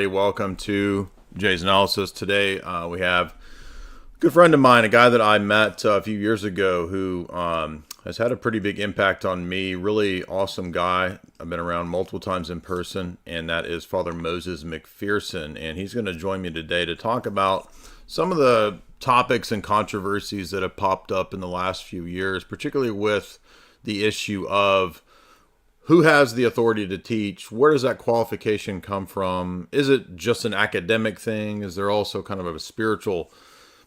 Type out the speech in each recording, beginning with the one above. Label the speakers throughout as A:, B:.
A: Hey, welcome to Jay's Analysis. Today we have a good friend of mine, a guy that I met a few years ago who has had a pretty big impact on me. Really awesome guy. I've been around multiple times in person, and that is Father Moses McPherson. And he's going to join me today to talk about some of the topics and controversies that have popped up in the last few years, particularly with the issue of who has the authority to teach? Where does that qualification come from? Is it just an academic thing? Is there also kind of a spiritual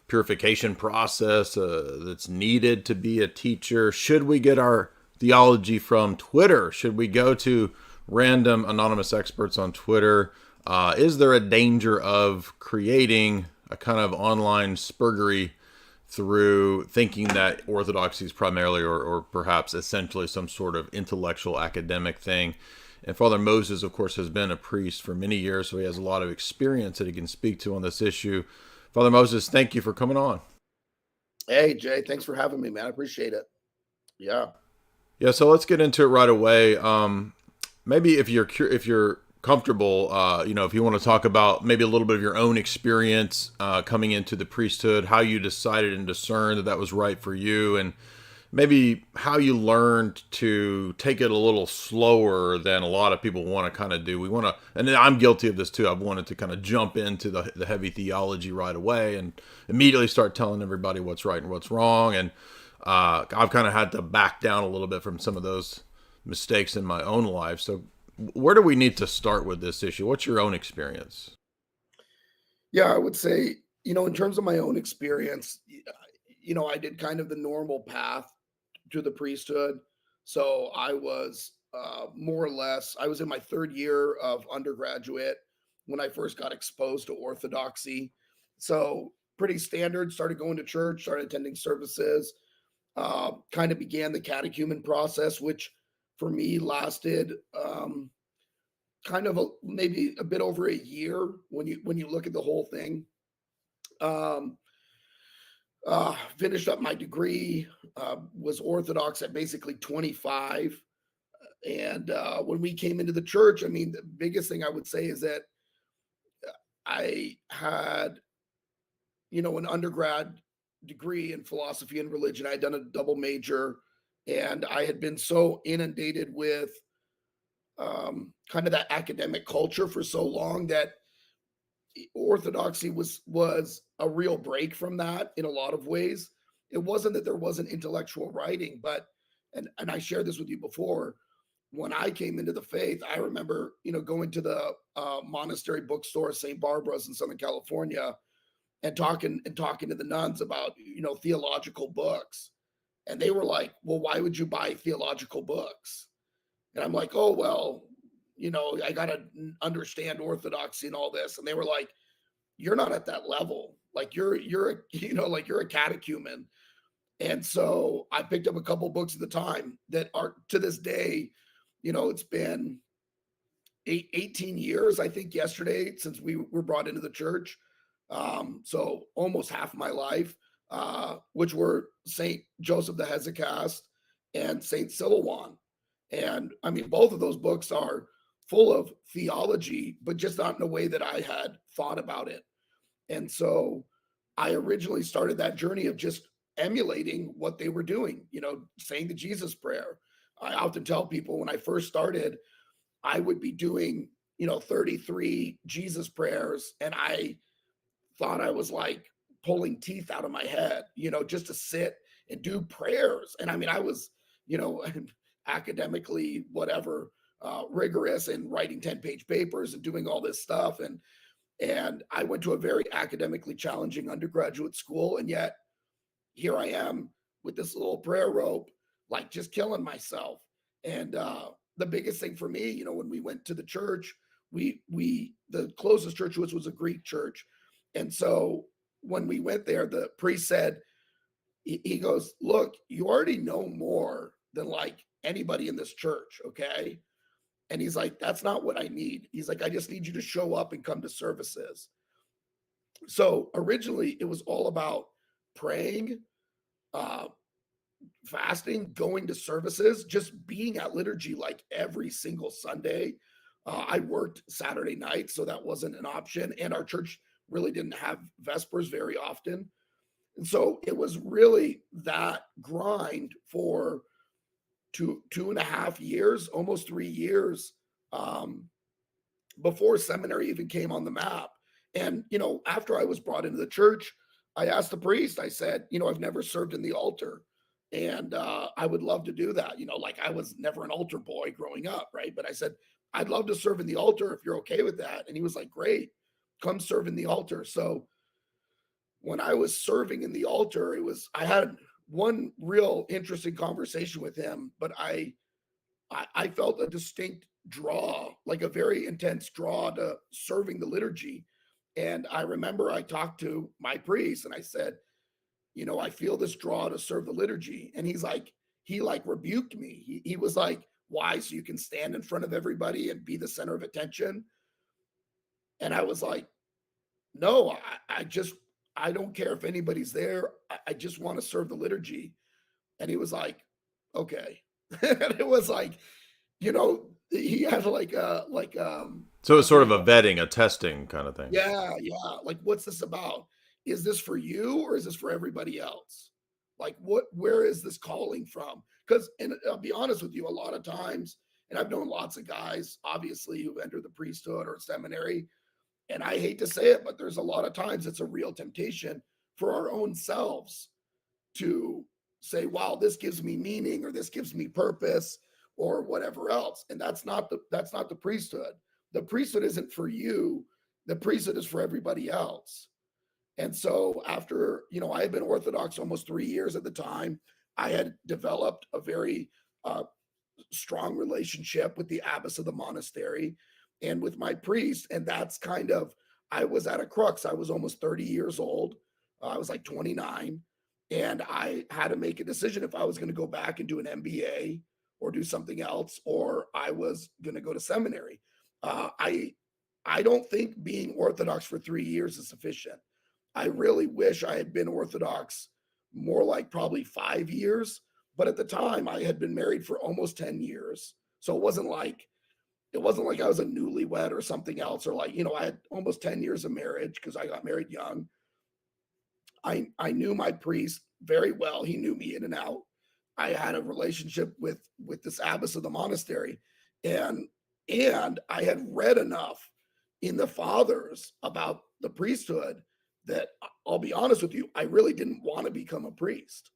A: purification process that's needed to be a teacher? Should we get our theology from Twitter? Should we go to random anonymous experts on Twitter? Is there a danger of creating a kind of online spurgery through thinking that orthodoxy is primarily or perhaps essentially some sort of intellectual academic thing? And Father Moses, of course, has been a priest for many years, so he has a lot of experience that he can speak to on this issue. Father Moses, thank you for coming on.
B: Hey, Jay, thanks for having me, man. I appreciate it. Yeah.
A: Yeah, so let's get into it right away. Maybe if you're comfortable, if you want to talk about maybe a little bit of your own experience coming into the priesthood, how you decided and discerned that was right for you, and maybe how you learned to take it a little slower than a lot of people want to kind of do. We want to, and I'm guilty of this too. I've wanted to kind of jump into the heavy theology right away and immediately start telling everybody what's right and what's wrong. And I've kind of had to back down a little bit from some of those mistakes in my own life. So where do we need to start with this issue? What's your own experience?
B: Yeah, I would say, in terms of my own experience, I did kind of the normal path to the priesthood. So I was more or less, I was in my third year of undergraduate when I first got exposed to orthodoxy. So pretty standard, started going to church, started attending services, kind of began the catechumen process, which for me lasted kind of maybe a bit over a year when you look at the whole thing. Um, Finished up my degree, was Orthodox at basically 25. And when we came into the church, I mean, the biggest thing I would say is that I had, an undergrad degree in philosophy and religion. I had done a double major, and I had been so inundated with kind of that academic culture for so long that orthodoxy was a real break from that in a lot of ways. It wasn't that there wasn't intellectual writing, but and I shared this with you before. When I came into the faith, I remember going to the monastery bookstore, St. Barbara's in Southern California, and talking to the nuns about theological books, and they were like, "Well, why would you buy theological books?" And I'm like, "Oh well, I got to understand orthodoxy and all this." And they were like, "You're not at that level. Like like you're a catechumen." And so I picked up a couple books at the time that are to this day, it's been 18 years, I think, yesterday since we were brought into the church. So almost half my life, which were St. Joseph the Hesychast and St. Silouan. And I mean, both of those books are full of theology, but just not in a way that I had thought about it. And so I originally started that journey of just emulating what they were doing, saying the Jesus prayer. I often tell people when I first started, I would be doing, 33 Jesus prayers, and I thought I was like pulling teeth out of my head, just to sit and do prayers. And I mean, I was, you know, academically, whatever, rigorous and writing 10-page papers and doing all this stuff. And I went to a very academically challenging undergraduate school. And yet here I am with this little prayer rope, like just killing myself. And the biggest thing for me, when we went to the church, the closest church was a Greek church. And so when we went there, the priest said, he goes, "Look, you already know more than like anybody in this church, okay?" And he's like, "That's not what I need." He's like, "I just need you to show up and come to services." So originally it was all about praying, uh, fasting, going to services, just being at liturgy like every single Sunday. I worked Saturday night, so that wasn't an option. And our church really didn't have Vespers very often. And so it was really that grind for 2.5 years, almost 3 years, um, before seminary even came on the map. And, after I was brought into the church, I asked the priest, I said, I've never served in the altar. And I would love to do that. Like I was never an altar boy growing up, right? But I said, I'd love to serve in the altar if you're okay with that. And he was like, great, come serve in the altar. So when I was serving in the altar, I had one real interesting conversation with him, but I felt a distinct draw, like a very intense draw to serving the liturgy. And I remember I talked to my priest and I said, I feel this draw to serve the liturgy. And he like rebuked me. He was like, why? So you can stand in front of everybody and be the center of attention. And I was like, no, I don't care if anybody's there. I just want to serve the liturgy. And he was like, okay. And it was like, he had
A: So it's sort of a vetting, a testing kind of thing.
B: yeah, yeah. Like, what's this about? Is this for you or is this for everybody else? Like, where is this calling from? Because, and I'll be honest with you, a lot of times, and I've known lots of guys, obviously, who've entered the priesthood or seminary, and I hate to say it, but there's a lot of times it's a real temptation for our own selves to say, wow, this gives me meaning or this gives me purpose or whatever else. And that's not the priesthood. The priesthood isn't for you. The priesthood is for everybody else. And so after, I had been Orthodox almost 3 years at the time, I had developed a very strong relationship with the abbess of the monastery and with my priest. And that's kind of, I was at a crux. I was almost 30 years old. I was like 29. And I had to make a decision if I was going to go back and do an MBA or do something else, or I was going to go to seminary. I don't think being Orthodox for 3 years is sufficient. I really wish I had been Orthodox more like probably 5 years. But at the time, I had been married for almost 10 years. So it wasn't like I was a newlywed or something else, or like, I had almost 10 years of marriage because I got married young. I knew my priest very well. He knew me in and out. I had a relationship with this abbess of the monastery, and I had read enough in the fathers about the priesthood that I'll be honest with you, I really didn't want to become a priest.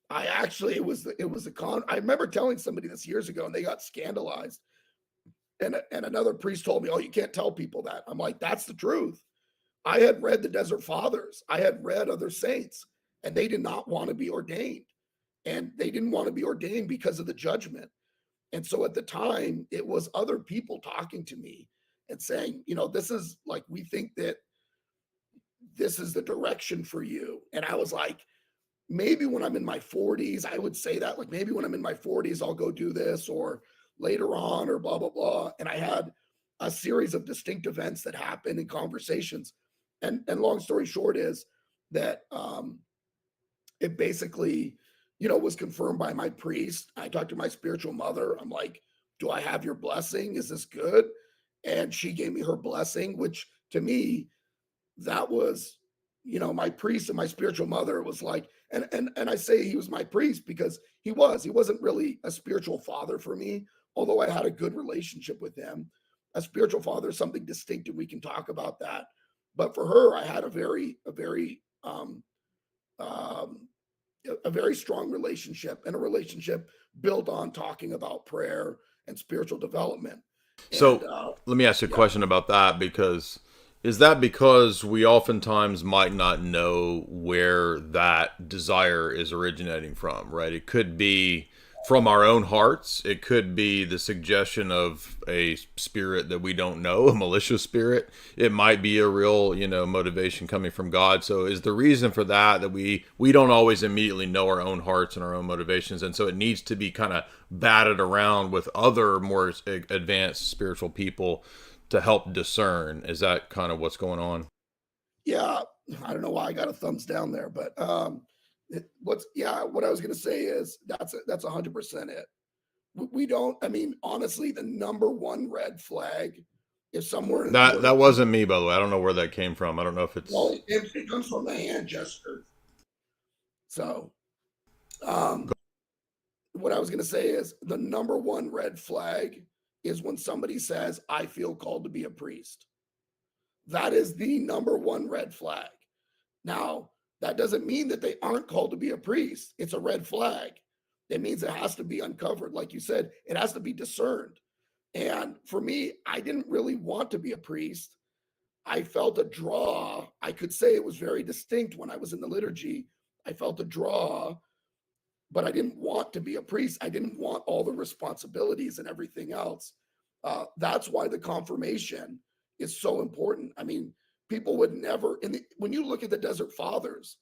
B: I actually it was a con. I remember telling somebody this years ago, and they got scandalized. And another priest told me, "Oh, you can't tell people that." I'm like, "That's the truth." I had read the Desert Fathers. I had read other saints, and they did not want to be ordained. And they didn't want to be ordained because of the judgment. And so at the time, it was other people talking to me and saying, this is like, we think that this is the direction for you. And I was like, maybe when I'm in my 40s, I would say that, like, maybe when I'm in my 40s, I'll go do this, or later on, or blah, blah, blah. And I had a series of distinct events that happened in conversations. And long story short is that it basically, was confirmed by my priest. I talked to my spiritual mother. I'm like, do I have your blessing? Is this good? And she gave me her blessing, which to me, that was, my priest and my spiritual mother was like, and I say he was my priest because he wasn't really a spiritual father for me, although I had a good relationship with him. A spiritual father is something distinct, and we can talk about that. But for her, I had um, a very strong relationship, and a relationship built on talking about prayer and spiritual development. And
A: So let me ask you a
B: yeah,
A: question about that, because is that because we oftentimes might not know where that desire is originating from, right? It could be from our own hearts. It could be the suggestion of a spirit that we don't know, a malicious spirit. It might be a real, motivation coming from God. So is the reason for that we don't always immediately know our own hearts and our own motivations, and so it needs to be kind of batted around with other more advanced spiritual people to help discern. Is that kind of what's going on?
B: yeah, I don't know why I got a thumbs down there, but what I was going to say is that's 100% it. We don't. I mean, honestly, the number one red flag is somewhere where
A: That wasn't me, by the way. I don't know where that came from. I don't know if
B: well,
A: it's
B: it comes from the hand gesture. So, um, what I was going to say is the number one red flag is when somebody says, "I feel called to be a priest." That is the number one red flag. Now, that doesn't mean that they aren't called to be a priest. It's a red flag. It means it has to be uncovered. Like you said, it has to be discerned. And for me, I didn't really want to be a priest. I felt a draw. I could say it was very distinct when I was in the liturgy. I felt a draw, but I didn't want to be a priest. I didn't want all the responsibilities and everything else. That's why the confirmation is so important. I mean, people would never, when you look at the Desert Fathers,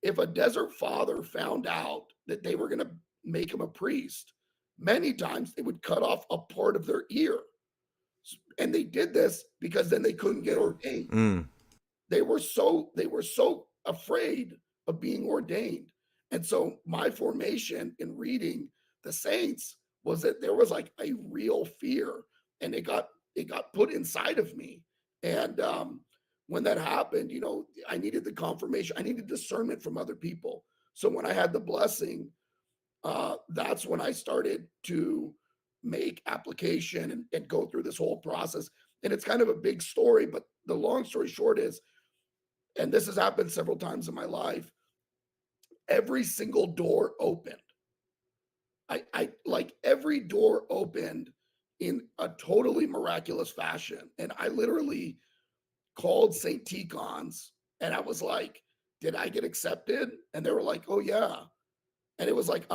B: if a Desert Father found out that they were going to make him a priest, many times they would cut off a part of their ear. And they did this because then they couldn't get ordained.
A: mm,
B: They were so afraid of being ordained. And so my formation in reading the saints was that there was like a real fear, and it got put inside of me. And when that happened, I needed the confirmation. I needed discernment from other people. So when I had the blessing, that's when I started to make application and go through this whole process. And it's kind of a big story, but the long story short is, and this has happened several times in my life, every single door opened. I like every door opened in a totally miraculous fashion. And I literally called St. Ticon's and I was like, did I get accepted? And they were like, oh yeah. And it was like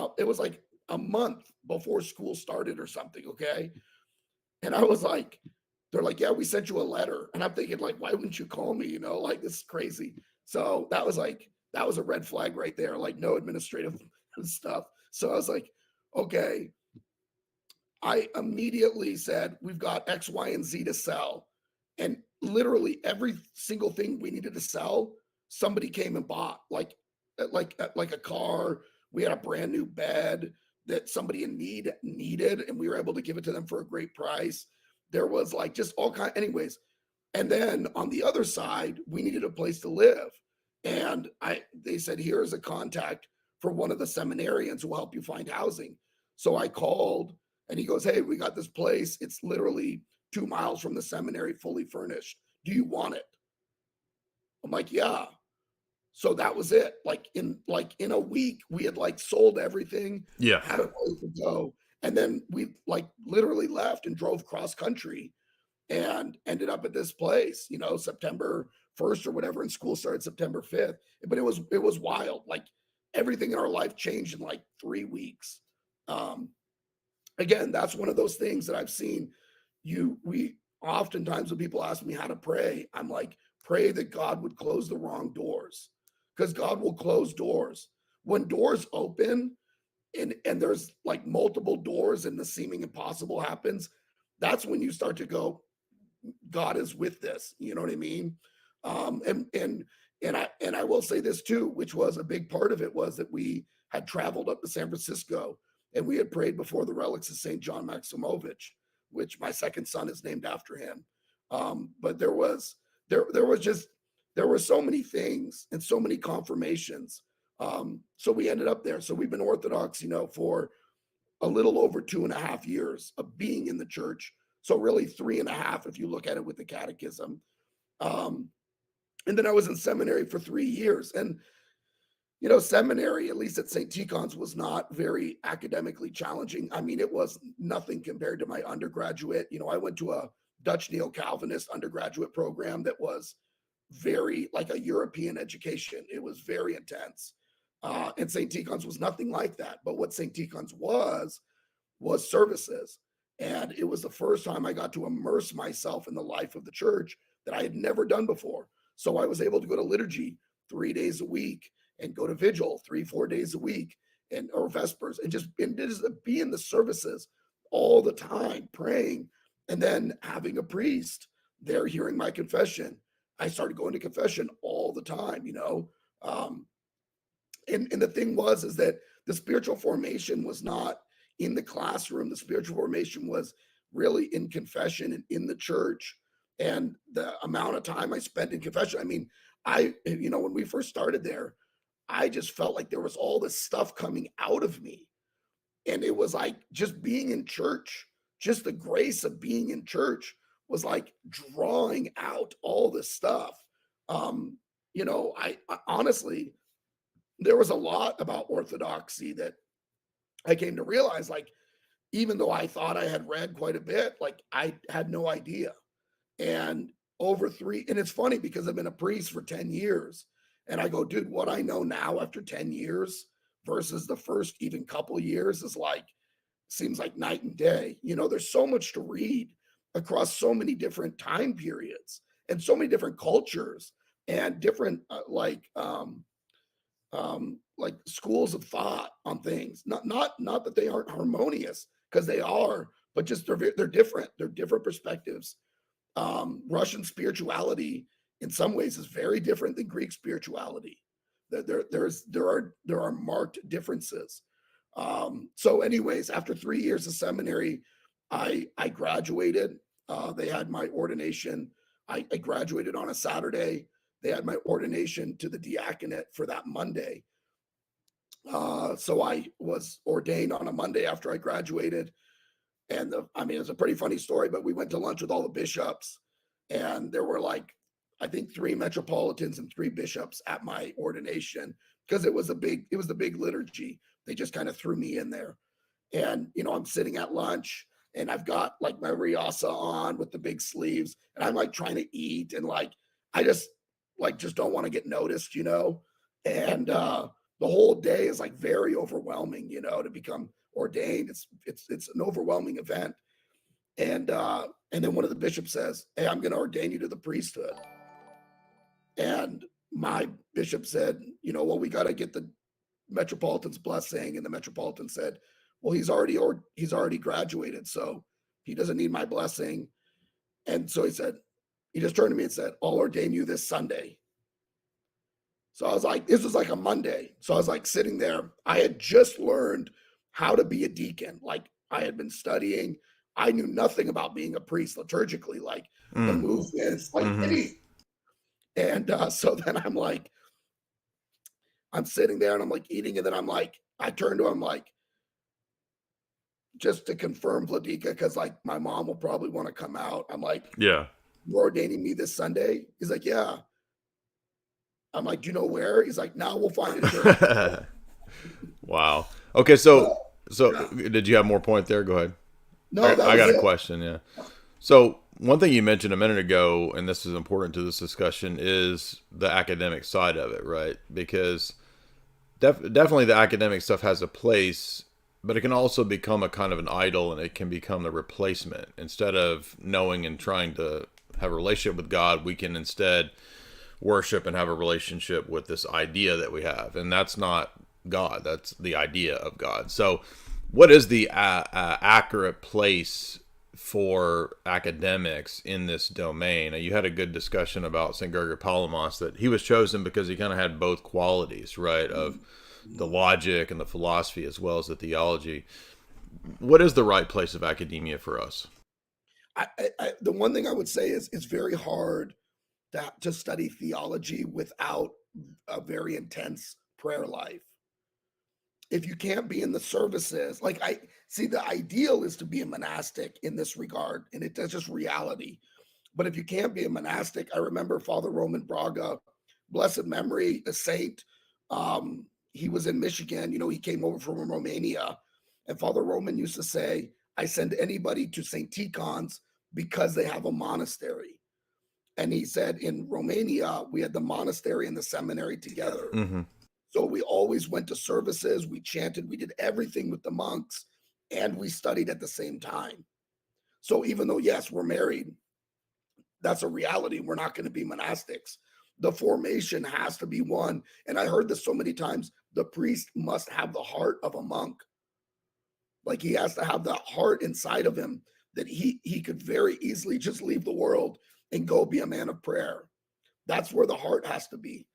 B: a month before school started or something. Okay. And I was like, they're like, yeah, we sent you a letter. And I'm thinking, like, why wouldn't you call me? Like, this is crazy. So that was a red flag right there, like no administrative stuff. So I was like, okay. I immediately said, we've got X, Y, and Z to sell. And literally every single thing we needed to sell, somebody came and bought, like a car. We had a brand new bed that somebody in need needed, and we were able to give it to them for a great price. There was like just all kind, anyways. And then on the other side, we needed a place to live. And they said, here's a contact for one of the seminarians who will help you find housing. So I called and he goes, hey, we got this place. It's literally 2 miles from the seminary, fully furnished. Do you want it? I'm like, yeah. So that was it. Like in a week, we had like sold everything,
A: yeah.
B: had a place to go. And then we like literally left and drove cross country and ended up at this place, September 1st or whatever, and school started September 5th. But it was wild. Like everything in our life changed in like 3 weeks. Um, Again, that's one of those things that I've seen. We oftentimes when people ask me how to pray, I'm like, pray that God would close the wrong doors, because God will close doors. When doors open and there's like multiple doors and the seeming impossible happens, that's when you start to go, God is with this. You know what I mean? And I will say this too, which was a big part of it, was that we had traveled up to San Francisco and we had prayed before the relics of St. John Maximovich, which my second son is named after him. But there were so many things and so many confirmations. So we ended up there. So we've been Orthodox, for a little over 2.5 years of being in the church. So really 3.5 if you look at it with the catechism. Um, and then I was in seminary for 3 years. And, seminary, at least at St. Ticon's, was not very academically challenging. I mean, it was nothing compared to my undergraduate. I went to a Dutch Neo-Calvinist undergraduate program that was very like a European education. It was very intense. And St. Ticon's was nothing like that. But what St. Ticon's was services. And it was the first time I got to immerse myself in the life of the church that I had never done before. So I was able to go to liturgy 3 days a week and go to vigil 3-4 days a week or vespers and just be in the services all the time, praying, and then having a priest there hearing my confession. I started going to confession all the time. And the thing is that the spiritual formation was not in the classroom. The spiritual formation was really in confession and in the church. And the amount of time I spent in confession, I mean, when we first started there, I just felt like there was all this stuff coming out of me. And it was like just being in church, just the grace of being in church was like drawing out all this stuff. I honestly, there was a lot about orthodoxy that I came to realize, like, even though I thought I had read quite a bit, like I had no idea. And and it's funny because I've been a priest for 10 years. And I go, dude, what I know now after 10 years versus the first even couple years is like, seems like night and day. There's so much to read across so many different time periods and so many different cultures and different like schools of thought on things. Not that they aren't harmonious, because they are, but just they're different. They're different perspectives. Russian spirituality in some ways is very different than Greek spirituality. There are marked differences. So anyways, after 3 years of seminary, I graduated. They had my ordination. I graduated on a Saturday. They had my ordination to the diaconate for that Monday. So I was ordained on a Monday after I graduated. And it's a pretty funny story, but we went to lunch with all the bishops, and there were like, I think 3 metropolitans and 3 bishops at my ordination, because it was the big liturgy. They just kind of threw me in there. And, I'm sitting at lunch and I've got like my riasa on with the big sleeves, and I'm like trying to eat, and like, I just don't want to get noticed, and, the whole day is like very overwhelming, to become ordained. It's an overwhelming event. And then one of the bishops says, "Hey, I'm going to ordain you to the priesthood." And my bishop said, "Well, we got to get the metropolitan's blessing." And the metropolitan said, "Well, he's already graduated, so he doesn't need my blessing." And so he just turned to me and said, "I'll ordain you this Sunday." So I was like, this was like a Monday. So I was like sitting there. I had just learned how to be a deacon. Like, I had been studying. I knew nothing about being a priest liturgically, like the movements, like any. And so then I'm sitting there and I'm like eating. And then I turned to him like, just to confirm, Vladika, because like my mom will probably want to come out. I'm like,
A: Yeah.
B: "You're ordaining me this Sunday?" He's like, "Yeah." I'm like, "Do you know where?" He's like, "No, we'll find it."
A: Wow. Okay, so
B: Yeah.
A: did you have more point there? Go ahead.
B: No, that
A: I
B: was
A: got a
B: it.
A: question. Yeah. So one thing you mentioned a minute ago, and this is important to this discussion, is the academic side of it, right? Because definitely the academic stuff has a place, but it can also become a kind of an idol, and it can become the replacement. Instead of knowing and trying to have a relationship with God, we can instead worship and have a relationship with this idea that we have, and that's not God. That's the idea of God. So, what is the accurate place for academics in this domain? You had a good discussion about St. Gregory Palamas, that he was chosen because he kind of had both qualities, right, of the logic and the philosophy as well as the theology. What is the right place of academia for us?
B: The one thing I would say is it's very hard to study theology without a very intense prayer life. If you can't be in the services, like I see, the ideal is to be a monastic in this regard, and that's just reality. But if you can't be a monastic, I remember Father Roman Braga, blessed memory, a saint. He was in Michigan. He came over from Romania, and Father Roman used to say, "I send anybody to St. Tikhon's because they have a monastery." And he said in Romania, we had the monastery and the seminary together.
A: Mm-hmm.
B: So we always went to services, we chanted, we did everything with the monks, and we studied at the same time. So even though, yes, we're married, that's a reality. We're not going to be monastics. The formation has to be one. And I heard this so many times, the priest must have the heart of a monk. Like, he has to have that heart inside of him that he could very easily just leave the world and go be a man of prayer. That's where the heart has to be.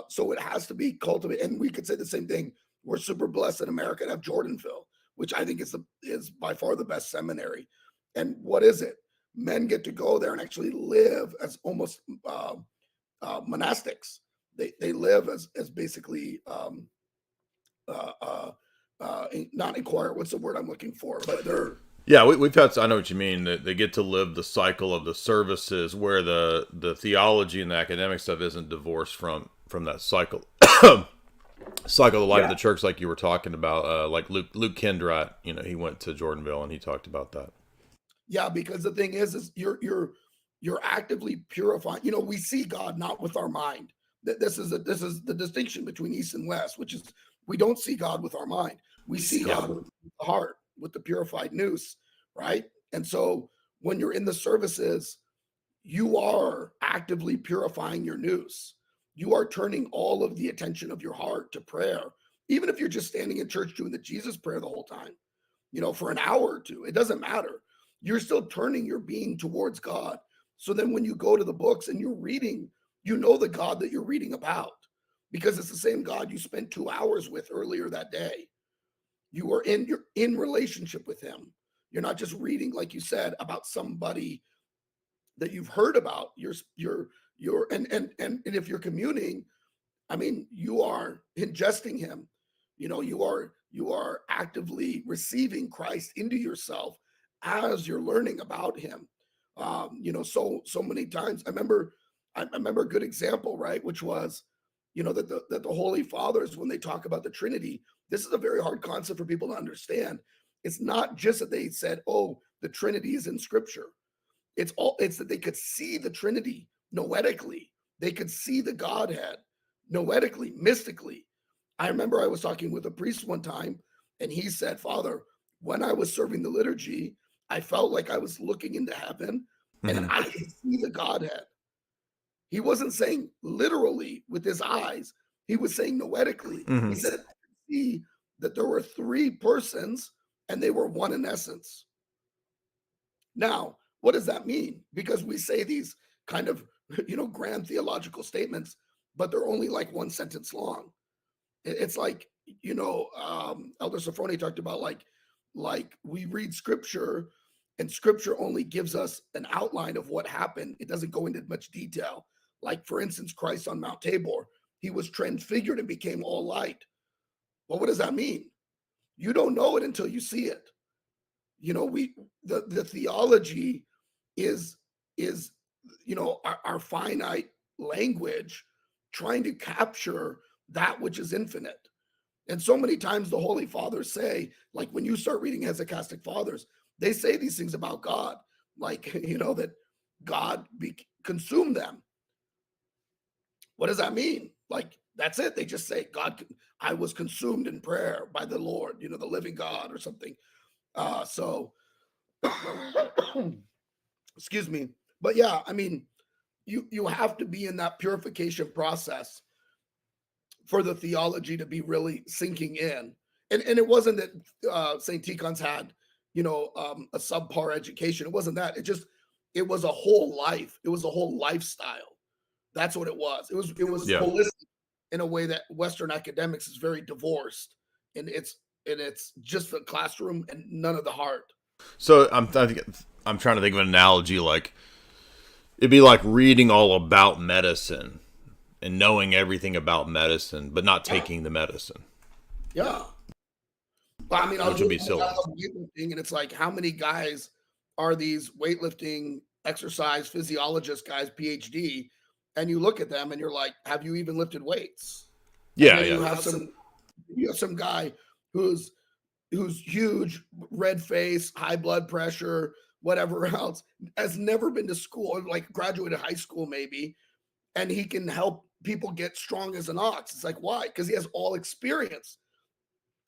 B: So it has to be cultivated. And we could say the same thing. We're super blessed in America to have Jordanville, which I think is by far the best seminary. And what is it? Men get to go there and actually live as almost monastics. They live as basically uh, uh, not inquire. What's the word I'm looking for? But they're
A: Yeah, we've had. I know what you mean. That they get to live the cycle of the services, where the theology and the academic stuff isn't divorced from that cycle. Cycle of the life of
B: yeah
A: the church, like you were talking about. Like Luke Kendrat, he went to Jordanville and he talked about that.
B: yeah because the thing is you're actively purifying. We see God not with our mind. This is the distinction between East and West, which is we don't see God with our mind. We see
A: Yeah.
B: God with the heart, with the purified nous, right? And so when you're in the services, you are actively purifying your nous. You are turning all of the attention of your heart to prayer. Even if you're just standing in church doing the Jesus prayer the whole time, for an hour or two, it doesn't matter. You're still turning your being towards God. So then when you go to the books and you're reading, you know the God that you're reading about because it's the same God you spent 2 hours with earlier that day. You're in relationship with him. You're not just reading, like you said, about somebody that you've heard about. And if you're communing, I mean, you are ingesting him. You are actively receiving Christ into yourself as you're learning about him. So many times. I remember a good example, right? Which was, that the Holy Fathers, when they talk about the Trinity, this is a very hard concept for people to understand. It's not just that they said, "Oh, the Trinity is in Scripture." It's that they could see the Trinity noetically. They could see the Godhead noetically, mystically. I remember I was talking with a priest one time, and he said, "Father, when I was serving the liturgy, I felt like I was looking into heaven and
A: Hmm.
B: I could see the Godhead." He wasn't saying literally with his eyes, he was saying noetically.
A: Hmm.
B: He said, "I could see that there were three persons and they were one in essence." Now, what does that mean? Because we say these kind of, grand theological statements, but they're only like one sentence long. It's like, Elder Sophrony talked about like we read scripture and scripture only gives us an outline of what happened. It doesn't go into much detail. Like, for instance, Christ on Mount Tabor, he was transfigured and became all light. Well, what does that mean? You don't know it until you see it. We the theology is our finite language trying to capture that which is infinite. And so many times the Holy Fathers say, like when you start reading Hesychastic Fathers, they say these things about God, like that God consumed them. What does that mean? Like, that's it. They just say, God, I was consumed in prayer by the Lord, the living God or something. So excuse me. But yeah, I mean, you have to be in that purification process for the theology to be really sinking in. And it wasn't that St. Tikhon's had, a subpar education. It wasn't that. It was a whole life. It was a whole lifestyle. That's what it was. It was
A: Yeah.
B: holistic in a way that Western academics is very divorced. And it's just the classroom and none of the heart.
A: So I'm trying to think of an analogy. Like it'd be like reading all about medicine and knowing everything about medicine, but not
B: Yeah.
A: taking the medicine,
B: Yeah. But I mean,
A: which would be
B: I
A: silly.
B: love weightlifting, and it's like, how many guys are these weightlifting exercise physiologist guys, PhD, and you look at them and you're like, have you even lifted weights? And
A: Yeah,
B: then
A: yeah.
B: you have some guy who's huge, red face, high blood pressure, whatever else, has never been to school, like graduated high school maybe, and he can help people get strong as an ox. It's like, why? Because he has all experience,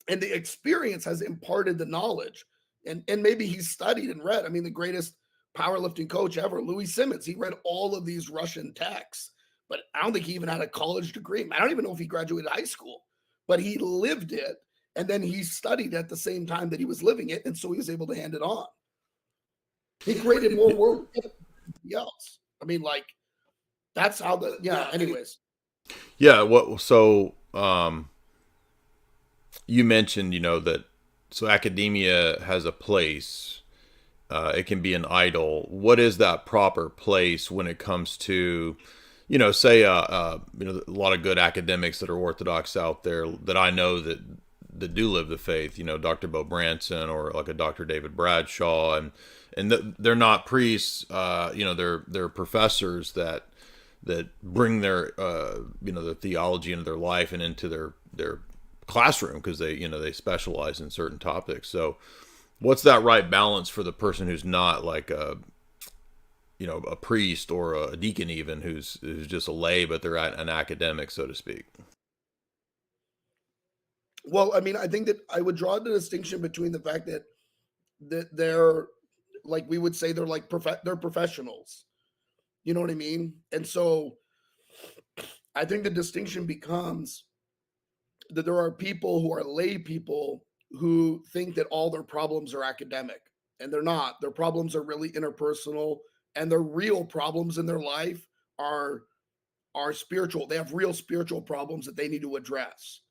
B: and the experience has imparted the knowledge. And maybe he's studied and read. I mean, the greatest powerlifting coach ever, Louis Simmons, he read all of these Russian texts, but I don't think he even had a college degree. I don't even know if he graduated high school, but he lived it. And then he studied at the same time that he was living it. And so he was able to hand it on. He created more work than anybody else. I mean, like, that's how anyways.
A: Yeah. What? So, you mentioned, that so academia has a place. It can be an idol. What is that proper place when it comes to, say, a lot of good academics that are Orthodox out there that I know that do live the faith. Dr. Bo Branson or like a Dr. David Bradshaw, and they're not priests. They're professors that bring their the theology into their life and into their classroom because they specialize in certain topics. So what's that right balance for the person who's not like a priest or a deacon, even who's just a lay, but they're an academic, so to speak?
B: Well, I mean, I think that I would draw the distinction between the fact that they're, like, we would say they're like they're professionals. You know what I mean? And so I think the distinction becomes that there are people who are lay people who think that all their problems are academic, and they're not. Their problems are really interpersonal, and their real problems in their life are spiritual. They have real spiritual problems that they need to address.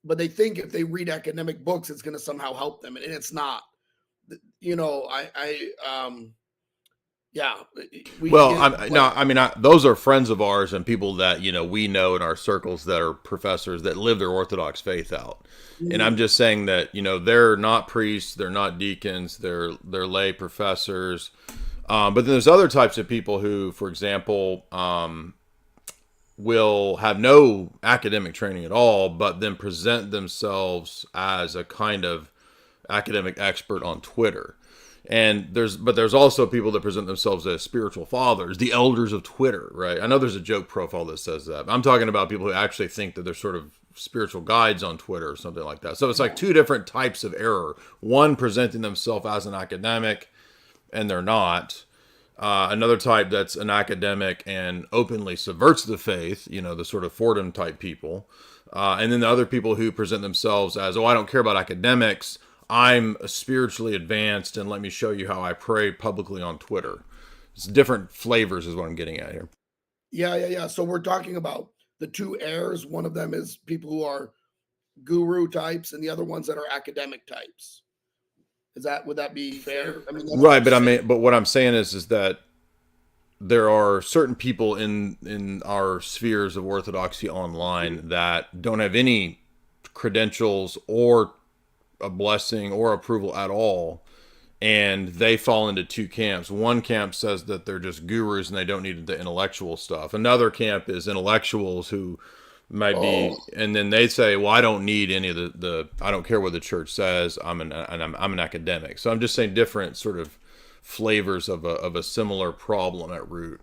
B: But they think if they read academic books, it's going to somehow help them, and it's not. Yeah, we can
A: Well,
B: get like,
A: those are friends of ours and people that we know in our circles that are professors that live their Orthodox faith out. And I'm
B: mm,
A: just saying that they're not priests, they're not deacons, they're lay professors. But then there's other types of people who, for example, will have no academic training at all, but then present themselves as a kind of academic expert on Twitter. And there's also people that present themselves as spiritual fathers, the elders of Twitter, right? I know there's a joke profile that says that. I'm talking about people who actually think that they're sort of spiritual guides on Twitter or something like that. So it's like two different types of error. One presenting themselves as an academic, and they're not. Another type that's an academic and openly subverts the faith, the sort of Fordham type people. And then the other people who present themselves as, oh, I don't care about academics. I'm spiritually advanced, and let me show you how I pray publicly on Twitter. It's different flavors is what I'm getting at here.
B: yeah. So we're talking about the two errors. One of them is people who are guru types, and the other ones that are academic types. Would that be fair? I mean, that's what
A: Right,
B: you're saying.
A: but what I'm saying is that there are certain people in our spheres of orthodoxy online that don't have any credentials or a blessing or approval at all, and they fall into two camps. One camp says that they're just gurus and they don't need the intellectual stuff. Another camp is intellectuals who might
B: Oh,
A: be, and then they say, well, I don't need any of the I don't care what the church says. I'm an academic. So I'm just saying different sort of flavors of a similar problem at root.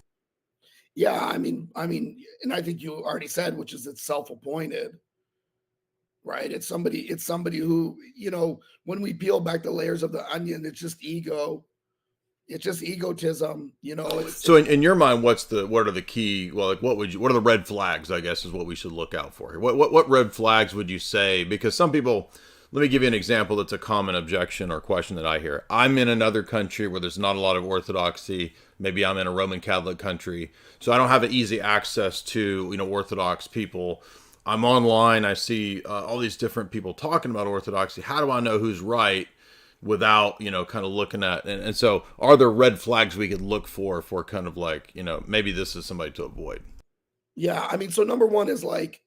B: yeah. I mean, and I think you already said, which is it's self-appointed, right? It's somebody who, when we peel back the layers of the onion, it's just ego. It's just egotism.
A: So in your mind, what are the key? Well, like what are the red flags? I guess is what we should look out for here. What red flags would you say? Because some people, let me give you an example. That's a common objection or question that I hear. I'm in another country where there's not a lot of orthodoxy. Maybe I'm in a Roman Catholic country, so I don't have easy access to Orthodox people. I'm online. I see all these different people talking about orthodoxy. How do I know who's right without kind of looking at, and so are there red flags we could look for kind of like maybe this is somebody to avoid?
B: Yeah, I mean, so number one is like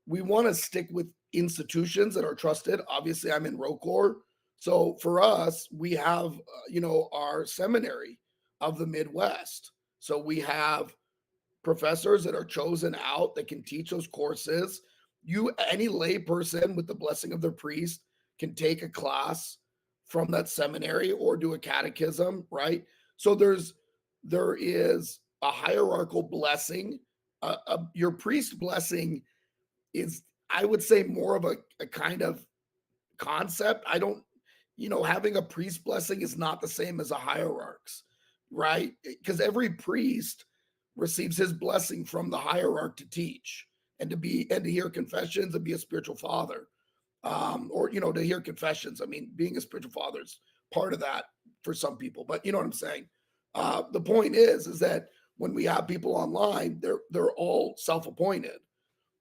B: we want to stick with institutions that are trusted. Obviously, I'm in ROCOR, so for us, we have our seminary of the Midwest. So we have professors that are chosen out that can teach those courses. Any lay person with the blessing of their priest can take a class from that seminary or do a catechism, right? So there is a hierarchical blessing. Your priest blessing is, I would say, more of a kind of concept. I don't, having a priest blessing is not the same as a hierarch's, right? Because every priest receives his blessing from the hierarch to teach and to hear confessions and be a spiritual father. Or to hear confessions. I mean, being a spiritual father is part of that for some people, but you know what I'm saying. The point is that when we have people online, they're all self-appointed.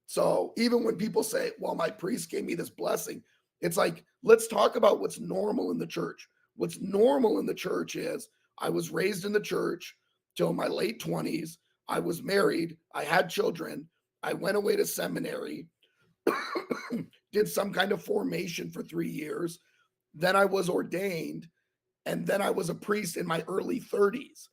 B: So even when people say, "Well, my priest gave me this blessing," It's like, let's talk about what's normal in the church. What's normal in the church is I was raised in the church till my late 20s. I was married. I had children. I went away to seminary, did some kind of formation for 3 years. Then I was ordained. And then I was a priest in my early 30s.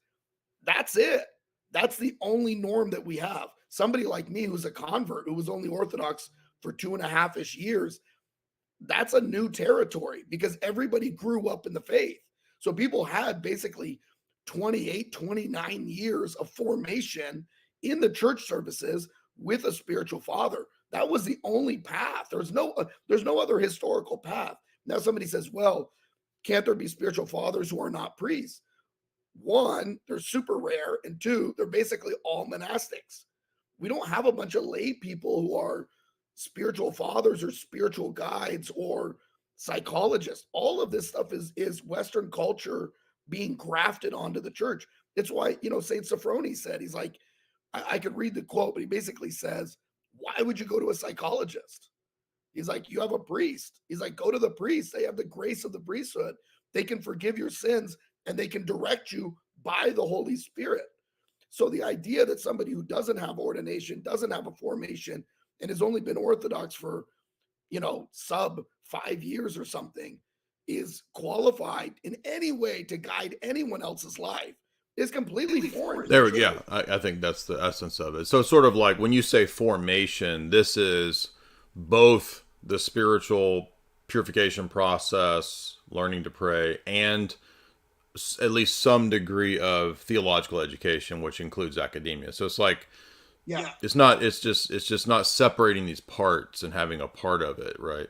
B: That's it. That's the only norm that we have. Somebody like me who's a convert, who was only Orthodox for 2.5-ish years, that's a new territory because everybody grew up in the faith. So people had basically 28, 29 years of formation in the church services with a spiritual father. That was the only path. There's no other historical path. Now somebody says, well, can't there be spiritual fathers who are not priests? One, they're super rare, and two, they're basically all monastics. We don't have a bunch of lay people who are spiritual fathers or spiritual guides or psychologists. All of this stuff is Western culture being grafted onto the church. It's why, Saint Sophrony said, he's like, I could read the quote, but he basically says, why would you go to a psychologist? He's like, you have a priest. He's like, go to the priest. They have the grace of the priesthood. They can forgive your sins and they can direct you by the Holy Spirit. So the idea that somebody who doesn't have ordination, doesn't have a formation, and has only been Orthodox for, sub 5 years or something, is qualified in any way to guide anyone else's life is completely foreign.
A: There we go. Yeah, I think that's the essence of it. So sort of like when you say formation, this is both the spiritual purification process, learning to pray, and at least some degree of theological education, which includes academia. So it's like, it's just not separating these parts and having a part of it, right?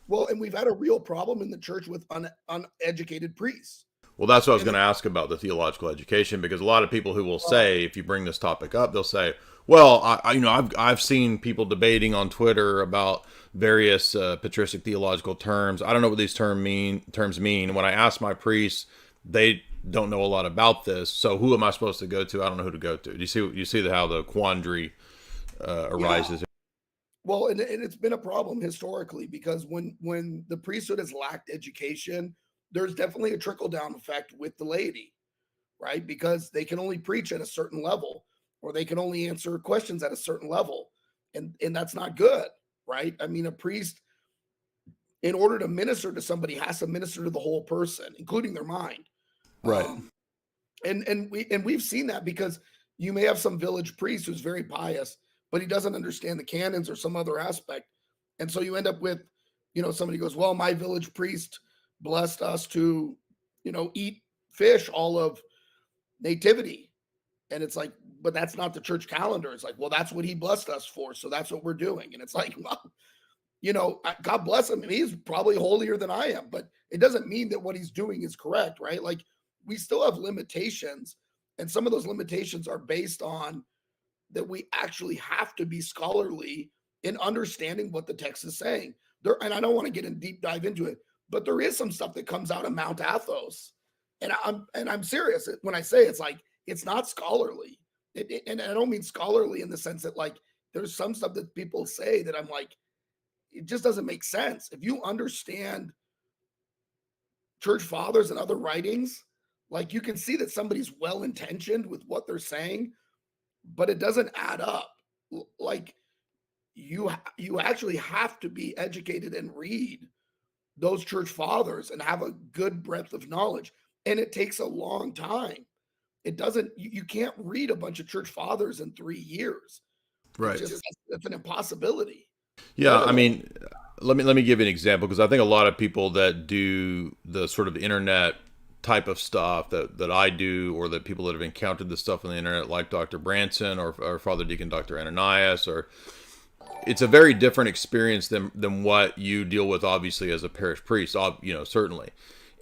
B: Well, and we've had a real problem in the church with uneducated priests.
A: Well, that's what I was going to ask about the theological education, because a lot of people who will say, if you bring this topic up, they'll say, well, I've seen people debating on Twitter about various patristic theological terms. I don't know what these terms mean. When I ask my priests, they don't know a lot about this. So who am I supposed to go to? I don't know who to go to. Do you see how the quandary arises?
B: Yeah. Well, and it's been a problem historically because when the priesthood has lacked education, there's definitely a trickle down effect with the laity, right? Because they can only preach at a certain level, or they can only answer questions at a certain level. And that's not good, right? I mean, a priest, in order to minister to somebody, has to minister to the whole person, including their mind.
A: Right.
B: And we've seen that because you may have some village priest who's very pious, but he doesn't understand the canons or some other aspect. And so you end up with, somebody goes, well, my village priest blessed us to, eat fish all of nativity. And it's like, but that's not the church calendar. It's like, well, that's what he blessed us for. So that's what we're doing. And it's like, well, God bless him. He's probably holier than I am, but it doesn't mean that what he's doing is correct, right? Like we still have limitations. And some of those limitations are based on that we actually have to be scholarly in understanding what the text is saying. And I don't want to get in deep dive into it, but there is some stuff that comes out of Mount Athos. And I'm serious when I say it's like, it's not scholarly. And I don't mean scholarly in the sense that like, there's some stuff that people say that I'm like, it just doesn't make sense. If you understand church fathers and other writings, like you can see that somebody's well-intentioned with what they're saying, but it doesn't add up. Like you actually have to be educated and read those church fathers and have a good breadth of knowledge. And it takes a long time. It doesn't, you can't read a bunch of church fathers in 3 years.
A: Right.
B: It's an impossibility.
A: Yeah. I mean, let me give you an example, because I think a lot of people that do the sort of internet type of stuff that I do, or that people that have encountered this stuff on the internet, like Dr. Branson or Father Deacon Dr. Ananias, or it's a very different experience than what you deal with, obviously, as a parish priest, certainly.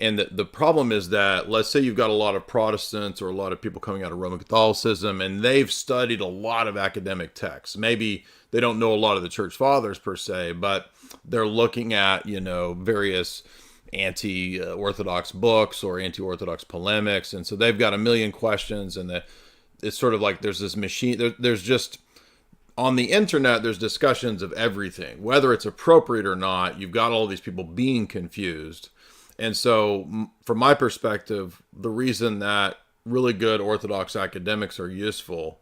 A: And the problem is that, let's say you've got a lot of Protestants or a lot of people coming out of Roman Catholicism, and they've studied a lot of academic texts. Maybe they don't know a lot of the church fathers per se, but they're looking at, various anti-Orthodox books or anti-Orthodox polemics. And so they've got a million questions, and it's sort of like there's this machine. There's just on the internet, there's discussions of everything, whether it's appropriate or not. You've got all these people being confused. And so, from my perspective, the reason that really good Orthodox academics are useful,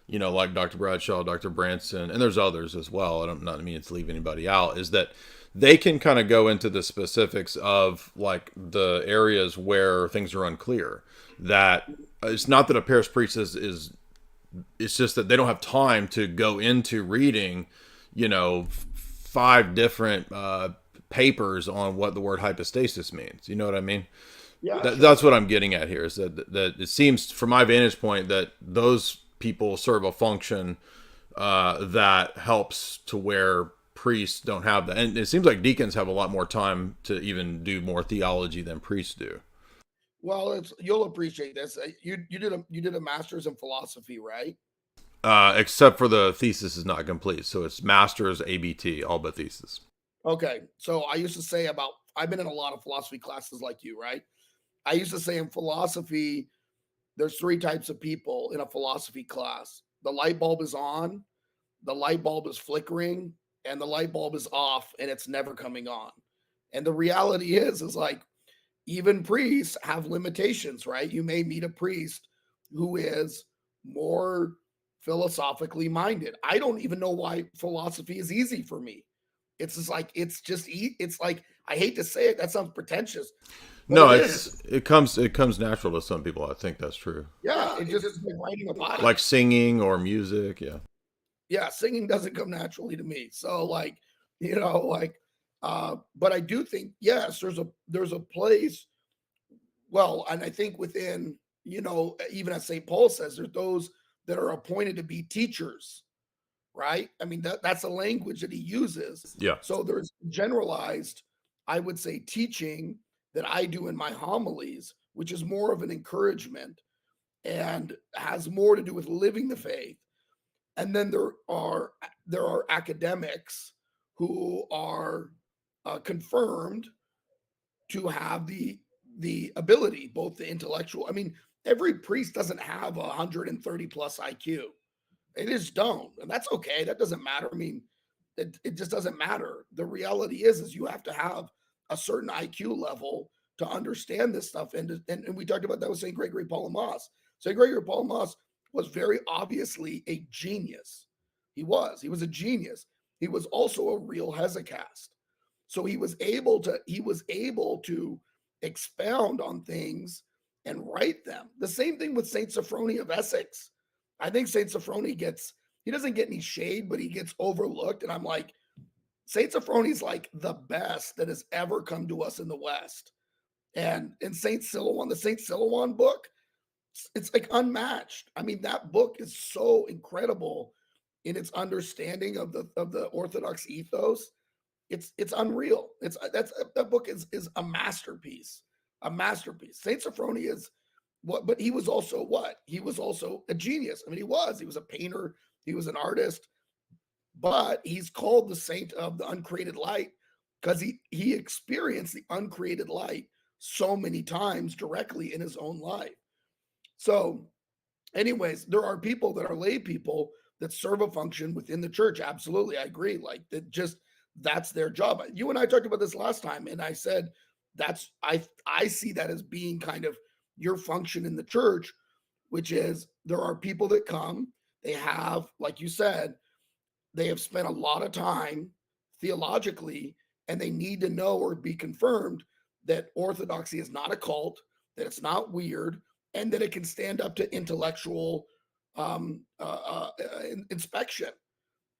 A: like Dr. Bradshaw, Dr. Branson, and there's others as well, I don't not mean to leave anybody out, is that they can kind of go into the specifics of like the areas where things are unclear. That it's not that a parish priest is it's just that they don't have time to go into reading, 5 different papers on what the word hypostasis means. You know what I mean?
B: Yeah,
A: That's what I'm getting at here, is that it seems, from my vantage point, that those people serve a function that helps to where priests don't have that. And it seems like deacons have a lot more time to even do more theology than priests do.
B: well, you'll appreciate this. You did a master's in philosophy, right?
A: Except for the thesis is not complete. So it's master's, ABT, all but thesis.
B: Okay, so I used to say about I've been in a lot of philosophy classes like you, right? I used to say in philosophy, there's 3 types of people in a philosophy class. The light bulb is on, the light bulb is flickering, and the light bulb is off and it's never coming on. And the reality is like even priests have limitations, right? You may meet a priest who is more philosophically minded. I don't even know why philosophy is easy for me. It's just like it's like I hate to say it, that sounds pretentious, but
A: No,
B: it is.
A: it comes natural to some people. I think that's true.
B: Yeah, it just is like riding a bike.
A: Like singing or music. Yeah.
B: Yeah, singing doesn't come naturally to me. So like, like but I do think yes, there's a place, well, and I think within, even as St. Paul says, there's those that are appointed to be teachers, right? I mean, that's a language that he uses.
A: Yeah.
B: So there's generalized, I would say, teaching that I do in my homilies, which is more of an encouragement and has more to do with living the faith. And then there are academics who are confirmed to have the ability, both the intellectual. I mean, every priest doesn't have 130 plus IQ. They just don't, and that's okay. That doesn't matter. I mean, it just doesn't matter. The reality is you have to have a certain IQ level to understand this stuff. And we talked about that with St. Gregory Palamas. St. Gregory Palamas was very obviously a genius. He was a genius. He was also a real hesychast. So he was able to expound on things and write them. The same thing with Saint Sophrony of Essex. I think Saint Sophrony he doesn't get any shade, but he gets overlooked. And I'm like, Saint Sophrony's like the best that has ever come to us in the West. And in Saint Silouan, the Saint Silouan book, it's like unmatched. I mean, that book is so incredible in its understanding of the Orthodox ethos. It's unreal. That book is a masterpiece. A masterpiece. Saint Sophrony is what, but he was also what? He was also a genius. I mean, he was a painter, he was an artist, but he's called the saint of the uncreated light because he experienced the uncreated light so many times directly in his own life. So, anyways, there are people that are lay people that serve a function within the church. Absolutely, I agree. Like that's their job. You and I talked about this last time, and I said I see that as being kind of your function in the church, which is there are people that come, they have, like you said, they have spent a lot of time theologically, and they need to know or be confirmed that orthodoxy is not a cult, that it's not weird, and that it can stand up to intellectual inspection.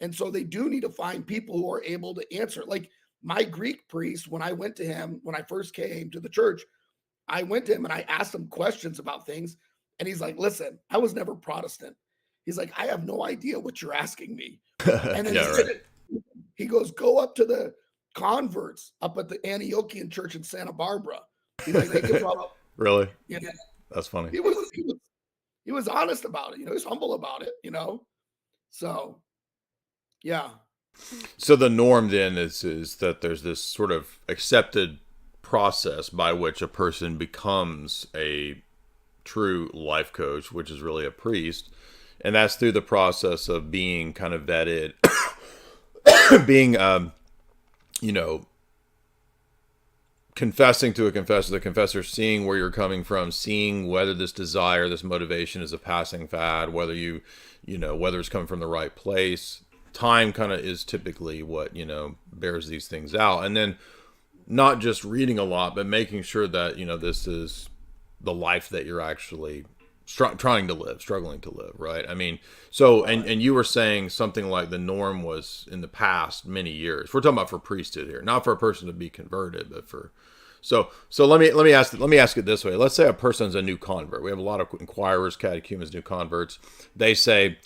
B: And so they do need to find people who are able to answer. Like my Greek priest, when I first came to the church, I went to him and I asked him questions about things. And he's like, listen, I was never Protestant. He's like, I have no idea what you're asking me. And then
A: Yeah, right.
B: he goes, go up to the converts up at the Antiochian church in Santa Barbara. He's like, they could probably,
A: Really?
B: yeah.
A: That's funny.
B: He was honest about it. He was humble about it, So, yeah.
A: So the norm then is that there's this sort of accepted process by which a person becomes a true life coach, which is really a priest. And that's through the process of being kind of vetted, being, you know, confessing to a confessor, the confessor seeing where you're coming from, seeing whether this desire, this motivation is a passing fad, whether whether it's coming from the right place. Time kind of is typically what, bears these things out. And then not just reading a lot, but making sure that, this is the life that you're actually trying to live, struggling to live, right? I mean, so, and you were saying something like the norm was in the past many years. We're talking about for priesthood here, not for a person to be converted, but for, so let me ask it this way. Let's say a person's a new convert. We have a lot of inquirers, catechumens, new converts. They say,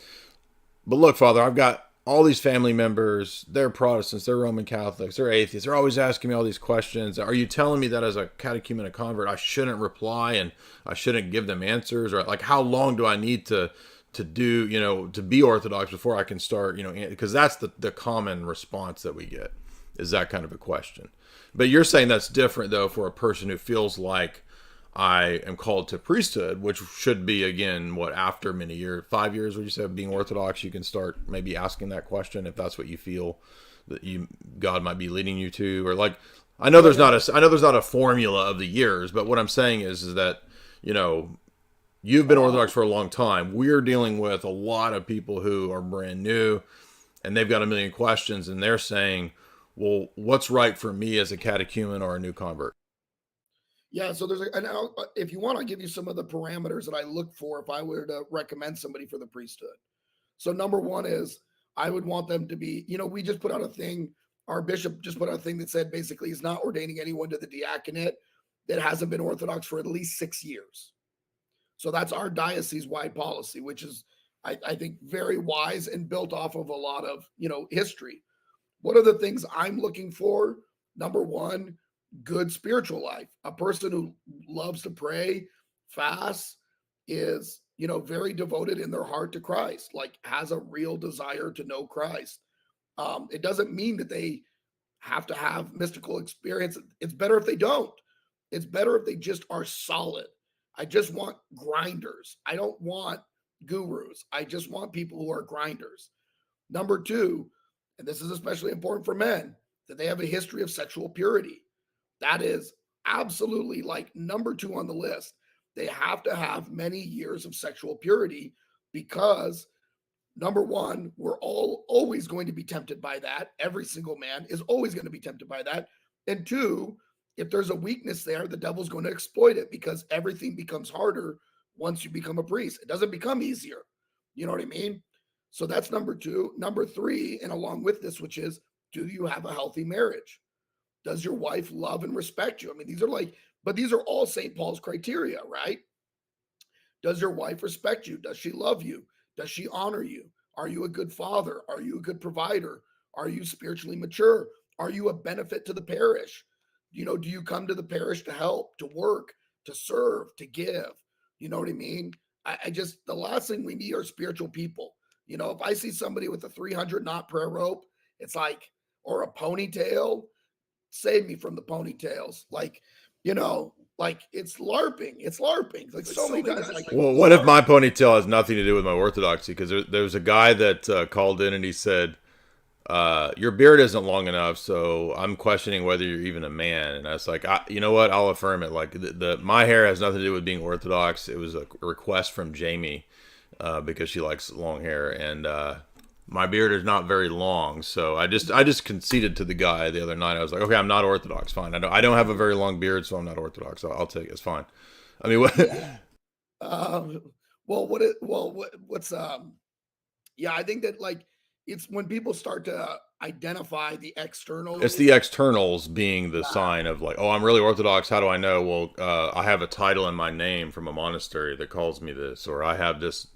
A: but look, Father, I've got all these family members, they're Protestants, they're Roman Catholics, they're atheists. They're always asking me all these questions. Are you telling me that as a catechumen, a convert, I shouldn't reply and I shouldn't give them answers? Or like, how long do I need to do, to be Orthodox before I can start, because that's the common response that we get, is that kind of a question. But you're saying that's different, though, for a person who feels like I am called to priesthood, which should be, again, after many years, 5 years, would you say, of being Orthodox, you can start maybe asking that question if that's what you feel that God might be leading you to, or like, I know there's not a formula of the years, but what I'm saying is that, you've been Orthodox for a long time. We're dealing with a lot of people who are brand new and they've got a million questions and they're saying, well, what's right for me as a catechumen or a new convert?
B: Yeah, so if you want, I'll give you some of the parameters that I look for if I were to recommend somebody for the priesthood. So number one is I would want them to be, we just put out a thing, our bishop just put out a thing that said basically he's not ordaining anyone to the diaconate that hasn't been Orthodox for at least 6 years. So that's our diocese-wide policy, which is, I think, very wise and built off of a lot of, history. What are the things I'm looking for? Number one, good spiritual life. A person who loves to pray, fast, is, very devoted in their heart to Christ, like has a real desire to know Christ. It doesn't mean that they have to have mystical experience. It's better if they don't. It's better if they just are solid. I just want grinders. I don't want gurus. I just want people who are grinders. Number two, and this is especially important for men, that they have a history of sexual purity. That is absolutely like number two on the list. They have to have many years of sexual purity because, number one, we're all always going to be tempted by that. Every single man is always going to be tempted by that. And two, if there's a weakness there, the devil's going to exploit it because everything becomes harder once you become a priest. It doesn't become easier. You know what I mean? So that's number two. Number three, and along with this, which is, do you have a healthy marriage? Does your wife love and respect you? I mean, these are all St. Paul's criteria, right? Does your wife respect you? Does she love you? Does she honor you? Are you a good father? Are you a good provider? Are you spiritually mature? Are you a benefit to the parish? Do you come to the parish to help, to work, to serve, to give? You know what I mean? The last thing we need are spiritual people. If I see somebody with a 300 knot prayer rope, it's like, or a ponytail, save me from the ponytails. Like it's LARPing. It's LARPing. Like so many times.
A: Well, what if my ponytail has nothing to do with my orthodoxy? Because there's a guy that called in and he said, your beard isn't long enough, so I'm questioning whether you're even a man. And I was like, you know what? I'll affirm it. Like my hair has nothing to do with being Orthodox. It was a request from Jamie because she likes long hair, and my beard is not very long. So I just conceded to the guy the other night. I was like, okay, I'm not Orthodox. Fine. I don't have a very long beard, so I'm not Orthodox. I'll take it. It's fine. I mean, what?
B: Yeah, I think that like it's when people start to identify the external.
A: It's the externals being the sign of like, oh, I'm really Orthodox. How do I know? Well, I have a title in my name from a monastery that calls me this, or I have this,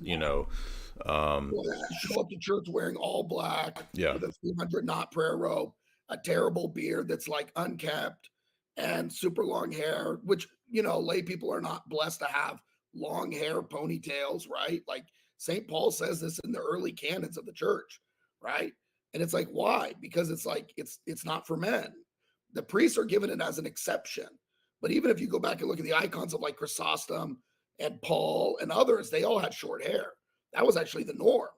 B: Show up to church wearing all black,
A: yeah,
B: with a 300 knot prayer rope, a terrible beard that's like unkept, and super long hair, which lay people are not blessed to have long hair, ponytails, right? Like St. Paul says this in the early canons of the church, right? And it's like, why? Because it's like it's not for men. The priests are given it as an exception. But even if you go back and look at the icons of like Chrysostom and Paul and others, they all had short hair. that was actually the norm.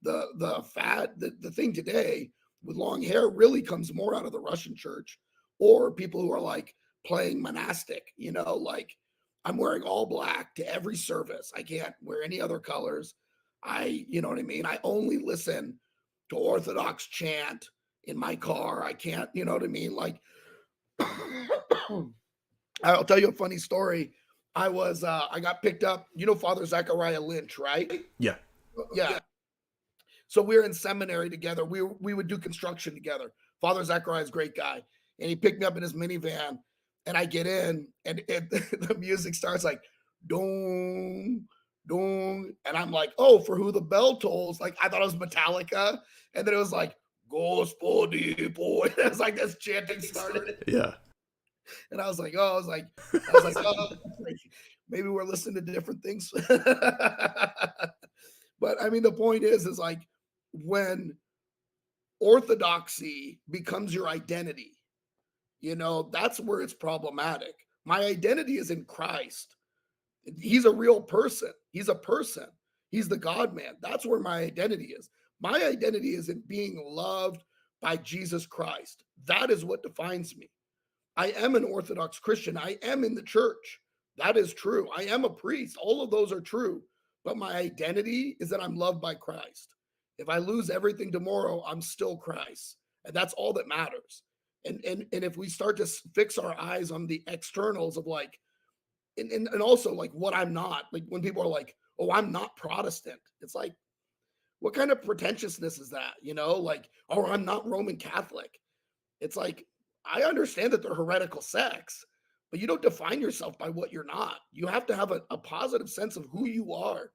B: The thing today with long hair really comes more out of the Russian church, or people who are like playing monastic, like I'm wearing all black to every service. I can't wear any other colors. You know what I mean? I only listen to Orthodox chant in my car. I can't, you know what I mean? Like, I'll tell you a funny story. I got picked up, Father Zachariah Lynch, right?
A: Yeah.
B: Yeah. So we were in seminary together. We would do construction together. Father Zachariah is a great guy. And he picked me up in his minivan. And I get in, and the music starts like, doom, doom. And I'm like, oh, for who the bell tolls. Like, I thought it was Metallica. And then it was like, Gospodi, boy. It was like this chanting started.
A: Yeah.
B: And I was like, oh, maybe we're listening to different things. But I mean, the point is like when orthodoxy becomes your identity, that's where it's problematic. My identity is in Christ. He's a real person. He's a person. He's the God man. That's where my identity is. My identity is in being loved by Jesus Christ. That is what defines me. I am an Orthodox Christian. I am in the church. That is true. I am a priest. All of those are true. But my identity is that I'm loved by Christ. If I lose everything tomorrow, I'm still Christ. And that's all that matters. And if we start to fix our eyes on the externals of like, and also like what I'm not, like when people are like, oh, I'm not Protestant. It's like, what kind of pretentiousness is that? Like, oh, I'm not Roman Catholic. It's like, I understand that they're heretical sects, but you don't define yourself by what you're not. You have to have a positive sense of who you are.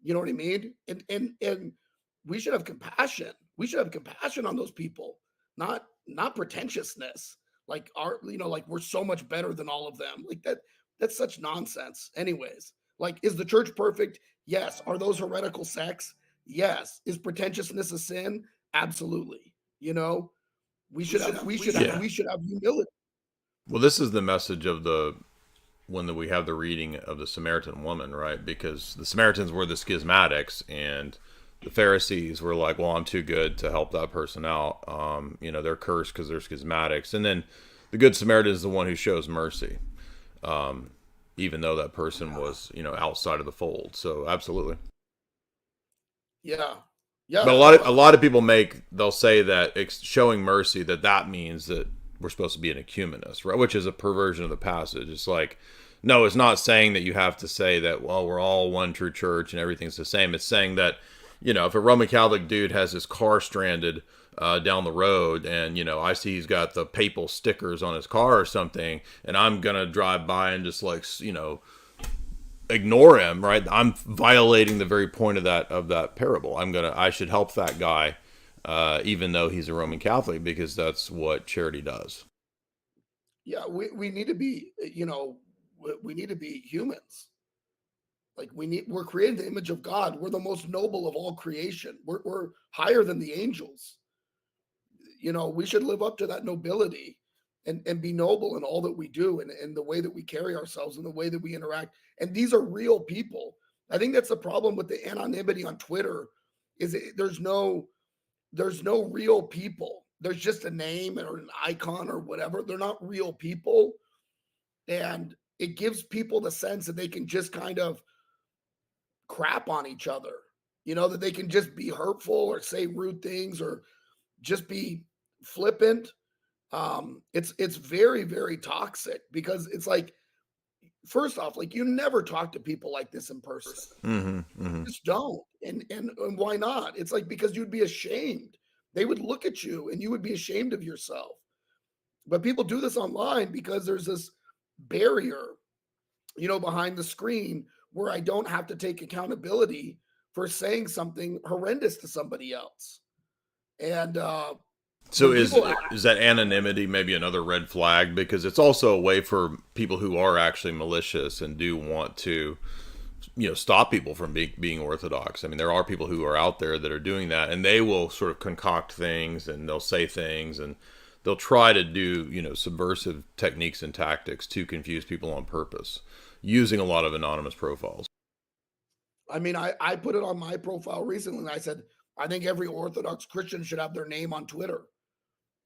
B: You know what I mean? And we should have compassion. We should have compassion on those people, not pretentiousness. Like like we're so much better than all of them. Like that's such nonsense. Anyways, like, is the church perfect? Yes. Are those heretical sects? Yes. Is pretentiousness a sin? Absolutely. We should have humility.
A: Well, this is the message of when we have the reading of the Samaritan woman, right? Because the Samaritans were the schismatics, and the Pharisees were like, well, I'm too good to help that person out. They're cursed because they're schismatics. And then the Good Samaritan is the one who shows mercy, even though that person was, outside of the fold. So absolutely.
B: Yeah. Yeah.
A: But a lot of people they'll say that showing mercy, that means that we're supposed to be an ecumenist, right? Which is a perversion of the passage. It's like, no, it's not saying that you have to say that, well, we're all one true church and everything's the same. It's saying that, if a Roman Catholic dude has his car stranded down the road and, I see he's got the papal stickers on his car or something, and I'm going to drive by and just like, ignore him, right? I'm violating the very point of that parable. I should help that guy, even though he's a Roman Catholic, because that's what charity does.
B: Yeah, we need to be, we need to be humans. Like we're created in the image of God. We're the most noble of all creation. We're higher than the angels. We should live up to that nobility and be noble in all that we do and the way that we carry ourselves and the way that we interact. And these are real people. I think that's the problem with the anonymity on Twitter is there's no real people. There's just a name or an icon or whatever. They're not real people. And it gives people the sense that they can just kind of crap on each other, that they can just be hurtful or say rude things or just be flippant. It's very, very toxic because it's like, first off, like you never talk to people like this in person.
A: Mm-hmm, mm-hmm.
B: Just don't. And why not? It's like, because you'd be ashamed. They would look at you and you would be ashamed of yourself. But people do this online because there's this barrier, behind the screen where I don't have to take accountability for saying something horrendous to somebody else. And
A: so is that anonymity maybe another red flag? Because it's also a way for people who are actually malicious and do want to, stop people from being orthodox. I mean, there are people who are out there that are doing that, and they will sort of concoct things and they'll say things and they'll try to do, subversive techniques and tactics to confuse people on purpose, using a lot of anonymous profiles.
B: I mean, I put it on my profile recently and I said, I think every Orthodox Christian should have their name on Twitter.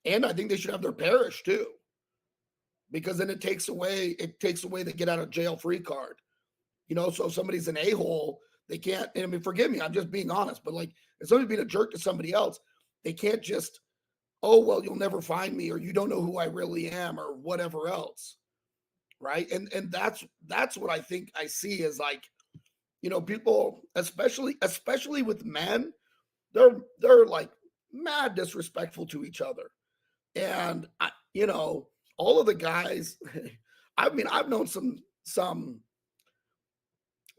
B: And I think they should have their parish too, because then it takes away the get out of jail free card. So if somebody's an a-hole, they can't, and I mean, forgive me, I'm just being honest, but like if somebody's being a jerk to somebody else, they can't just, oh, well, you'll never find me, or you don't know who I really am, or whatever else. Right. And that's what I think I see is like, people, especially with men, they're like mad disrespectful to each other. And all of the guys, I mean, I've known some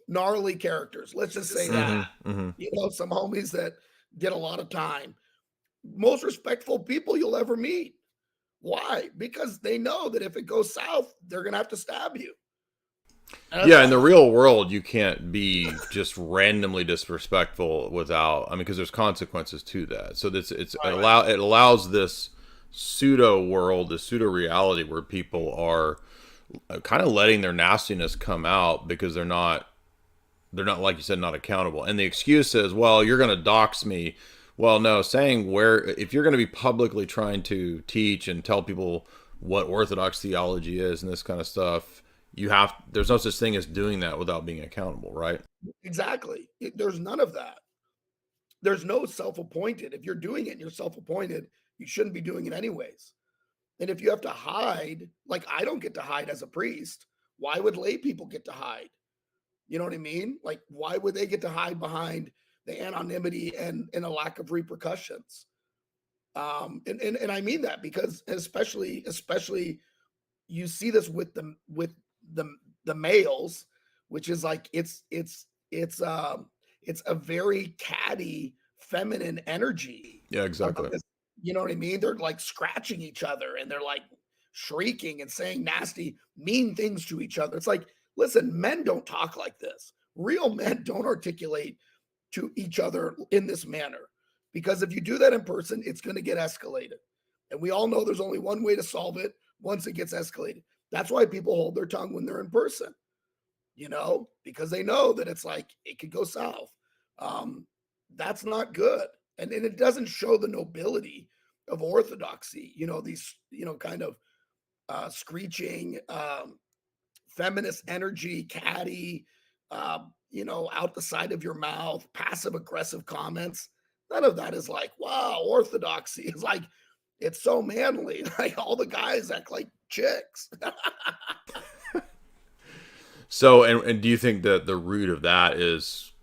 B: gnarly characters. Let's just say that. Some homies that did a lot of time. Most respectful people you'll ever meet. Why? Because they know that if it goes south, they're gonna have to stab you.
A: Yeah, in the real world, you can't be just randomly disrespectful without. I mean, because there's consequences to that. So it allows this pseudo world, this pseudo reality where people are kind of letting their nastiness come out because they're not like you said, not accountable. And the excuse is, well, you're going to dox me. Well, no, saying if you're going to be publicly trying to teach and tell people what Orthodox theology is and this kind of stuff, there's no such thing as doing that without being accountable, right?
B: Exactly. There's none of that. There's no self-appointed. If you're doing it and you're self-appointed, you shouldn't be doing it anyways. And if you have to hide, like I don't get to hide as a priest, why would lay people get to hide? You know what I mean? Like, why would they get to hide behind the anonymity and a lack of repercussions? And I mean that because especially you see this with the males, which is like it's a very catty feminine energy.
A: Yeah, exactly.
B: You know what I mean? They're like scratching each other and they're like shrieking and saying nasty, mean things to each other. It's like, listen, men don't talk like this. Real men don't articulate to each other in this manner, because if you do that in person, it's going to get escalated. And we all know there's only one way to solve it once it gets escalated. That's why people hold their tongue when they're in person, because they know that it's like it could go south. That's not good. And it doesn't show the nobility of orthodoxy, these, kind of screeching, feminist energy, catty, out the side of your mouth, passive aggressive comments. None of that is like, wow, orthodoxy. It's like, it's so manly. Like all the guys act like chicks.
A: So, and do you think that the root of that is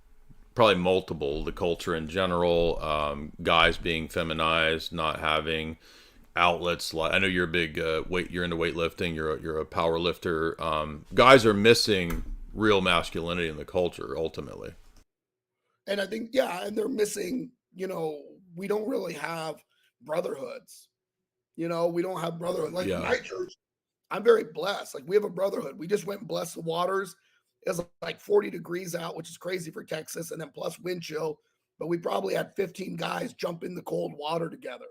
A: probably multiple, the culture in general, guys being feminized, not having outlets like, I know you're a big you're into weightlifting, you're a power lifter. Guys are missing real masculinity in the culture ultimately.
B: And I think, yeah, and they're missing, we don't really have brotherhoods. We don't have brotherhood. Like my church, I'm very blessed. Like we have a brotherhood. We just went and blessed the waters. It's like 40 degrees out, which is crazy for Texas, and then plus wind chill. But we probably had 15 guys jump in the cold water together.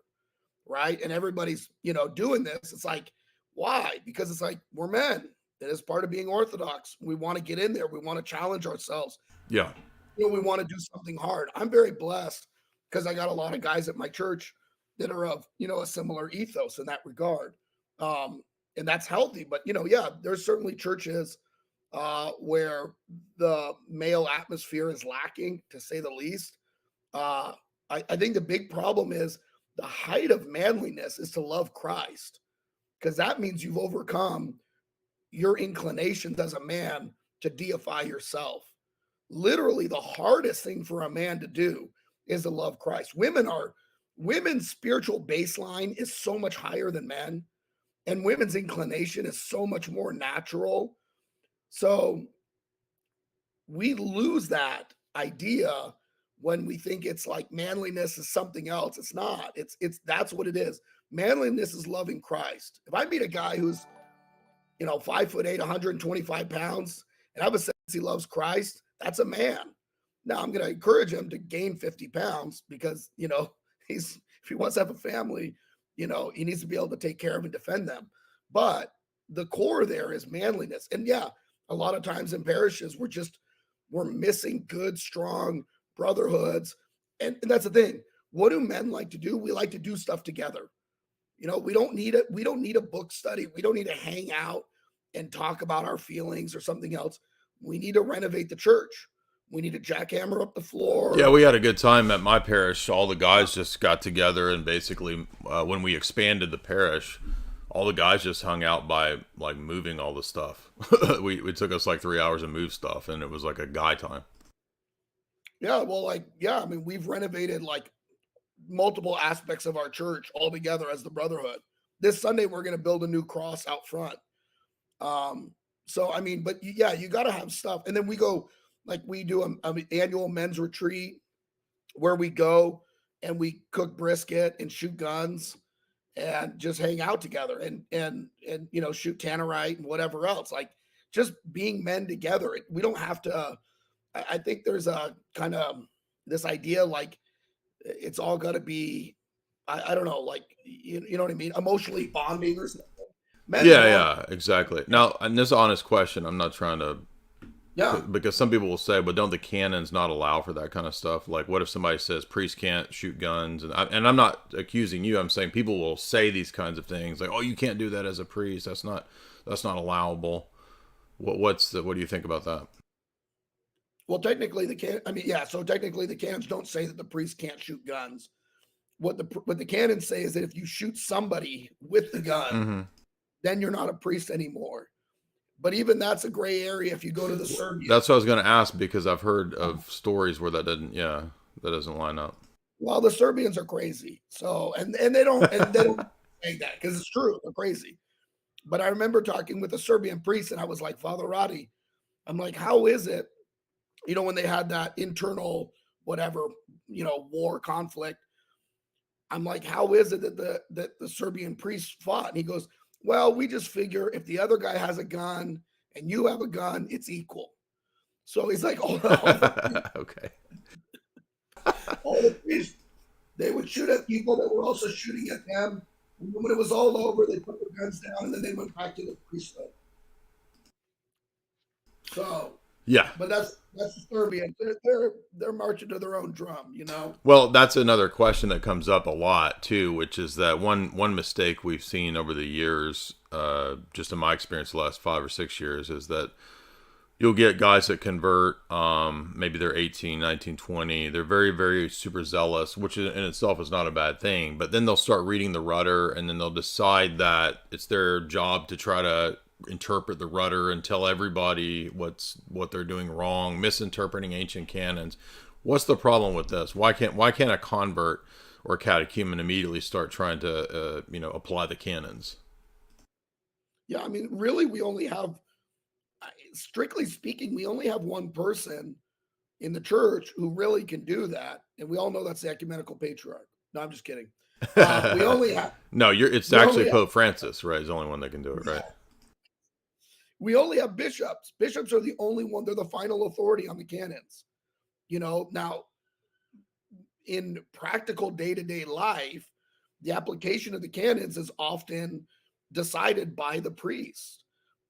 B: Right. And everybody's, doing this. It's like, why? Because it's like, we're men. It is part of being Orthodox. We want to get in there. We want to challenge ourselves.
A: Yeah.
B: We want to do something hard. I'm very blessed because I got a lot of guys at my church that are of, a similar ethos in that regard. And that's healthy. But, there's certainly churches where the male atmosphere is lacking, to say the least. I think the big problem is the height of manliness is to love Christ, because that means you've overcome your inclinations as a man to deify yourself. Literally, the hardest thing for a man to do is to love Christ. Women's spiritual baseline is so much higher than men, and women's inclination is so much more natural. So we lose that idea when we think it's like manliness is something else. It's not. It's that's what it is. Manliness is loving Christ. If I meet a guy who's 5'8", 125 pounds, and I have a sense he loves Christ, that's a man. Now I'm going to encourage him to gain 50 pounds because, if he wants to have a family, he needs to be able to take care of and defend them. But the core there is manliness. And yeah, a lot of times in parishes, we're just we're missing good, strong brotherhoods. And that's the thing. What do men like to do? We like to do stuff together. We don't need it. We don't need a book study. We don't need to hang out and talk about our feelings or something else. We need to renovate the church. We need to jackhammer up the
A: Yeah,
B: floor.
A: we had a good time at my parish. All the guys just got together, and basically, when we expanded the parish, all the guys just hung out by like moving all the stuff. We took us like 3 hours to move stuff, and it was like a guy time.
B: Yeah, well, I mean, we've renovated like multiple aspects of our church all together as the brotherhood. This Sunday, we're going to build a new cross out front. So, I mean, but yeah, you got to have stuff. And then we go, like, we do an annual men's retreat where we go and we cook brisket and shoot guns and just hang out together and shoot tannerite and whatever else. Like, just being men together. We don't have to. I think there's a kind of this idea like it's all got to be. I don't know, like you know what I mean, emotionally bonding or something. Men
A: Yeah,
B: bond.
A: yeah, exactly. Now, and this is an honest question. I'm not trying to,
B: Yeah.
A: because some people will say, but don't the canons not allow for that kind of stuff? Like, what if somebody says priests can't shoot guns? And I'm not accusing you. I'm saying people will say these kinds of things, like, oh, you can't do that as a priest. That's not allowable. What do you think about that?
B: Well, technically the can. I mean, yeah. So technically the canons don't say that the priest can't shoot guns. What the canons say is that if you shoot somebody with the gun,
A: Hmm.
B: then you're not a priest anymore. But even that's a gray area if you go to the Serbian.
A: That's what I was going to ask, because I've heard of stories where that doesn't line up.
B: Well, the Serbians are crazy. So and they don't say that because it's true. They're crazy. But I remember talking with a Serbian priest, and I was like, Father Roddy, I'm like, how is it? When they had that internal whatever, war conflict, I'm like, how is it that the Serbian priest fought? And he goes, well, we just figure if the other guy has a gun and you have a gun, it's equal. So he's like,
A: Okay.
B: all the priests, they would shoot at people that were also shooting at them. And when it was all over, they put their guns down and then they went back to the priesthood. So,
A: Yeah.
B: but that's the Serbians. They're marching to their own drum.
A: Well, that's another question that comes up a lot too, which is that one mistake we've seen over the years, just in my experience, the last 5 or 6 years, is that you'll get guys that convert. Maybe they're 18, 19, 20. They're very, very super zealous, which in itself is not a bad thing. But then they'll start reading the rudder, and then they'll decide that it's their job to try to interpret the rudder and tell everybody what they're doing wrong, misinterpreting ancient canons. What's the problem with this? Why can't a convert or a catechumen immediately start trying to apply the canons?
B: Yeah, I mean, really, we only have, strictly speaking, we only have one person in the church who really can do that, and we all know that's the ecumenical patriarch. No, I'm just kidding. We only have
A: No, it's
B: we
A: actually
B: only have,
A: Pope Francis, right? He's the only one that can do it, right?
B: we only have bishops. Bishops are the only one. They're the final authority on the canons. Now in practical day-to-day life, the application of the canons is often decided by the priest.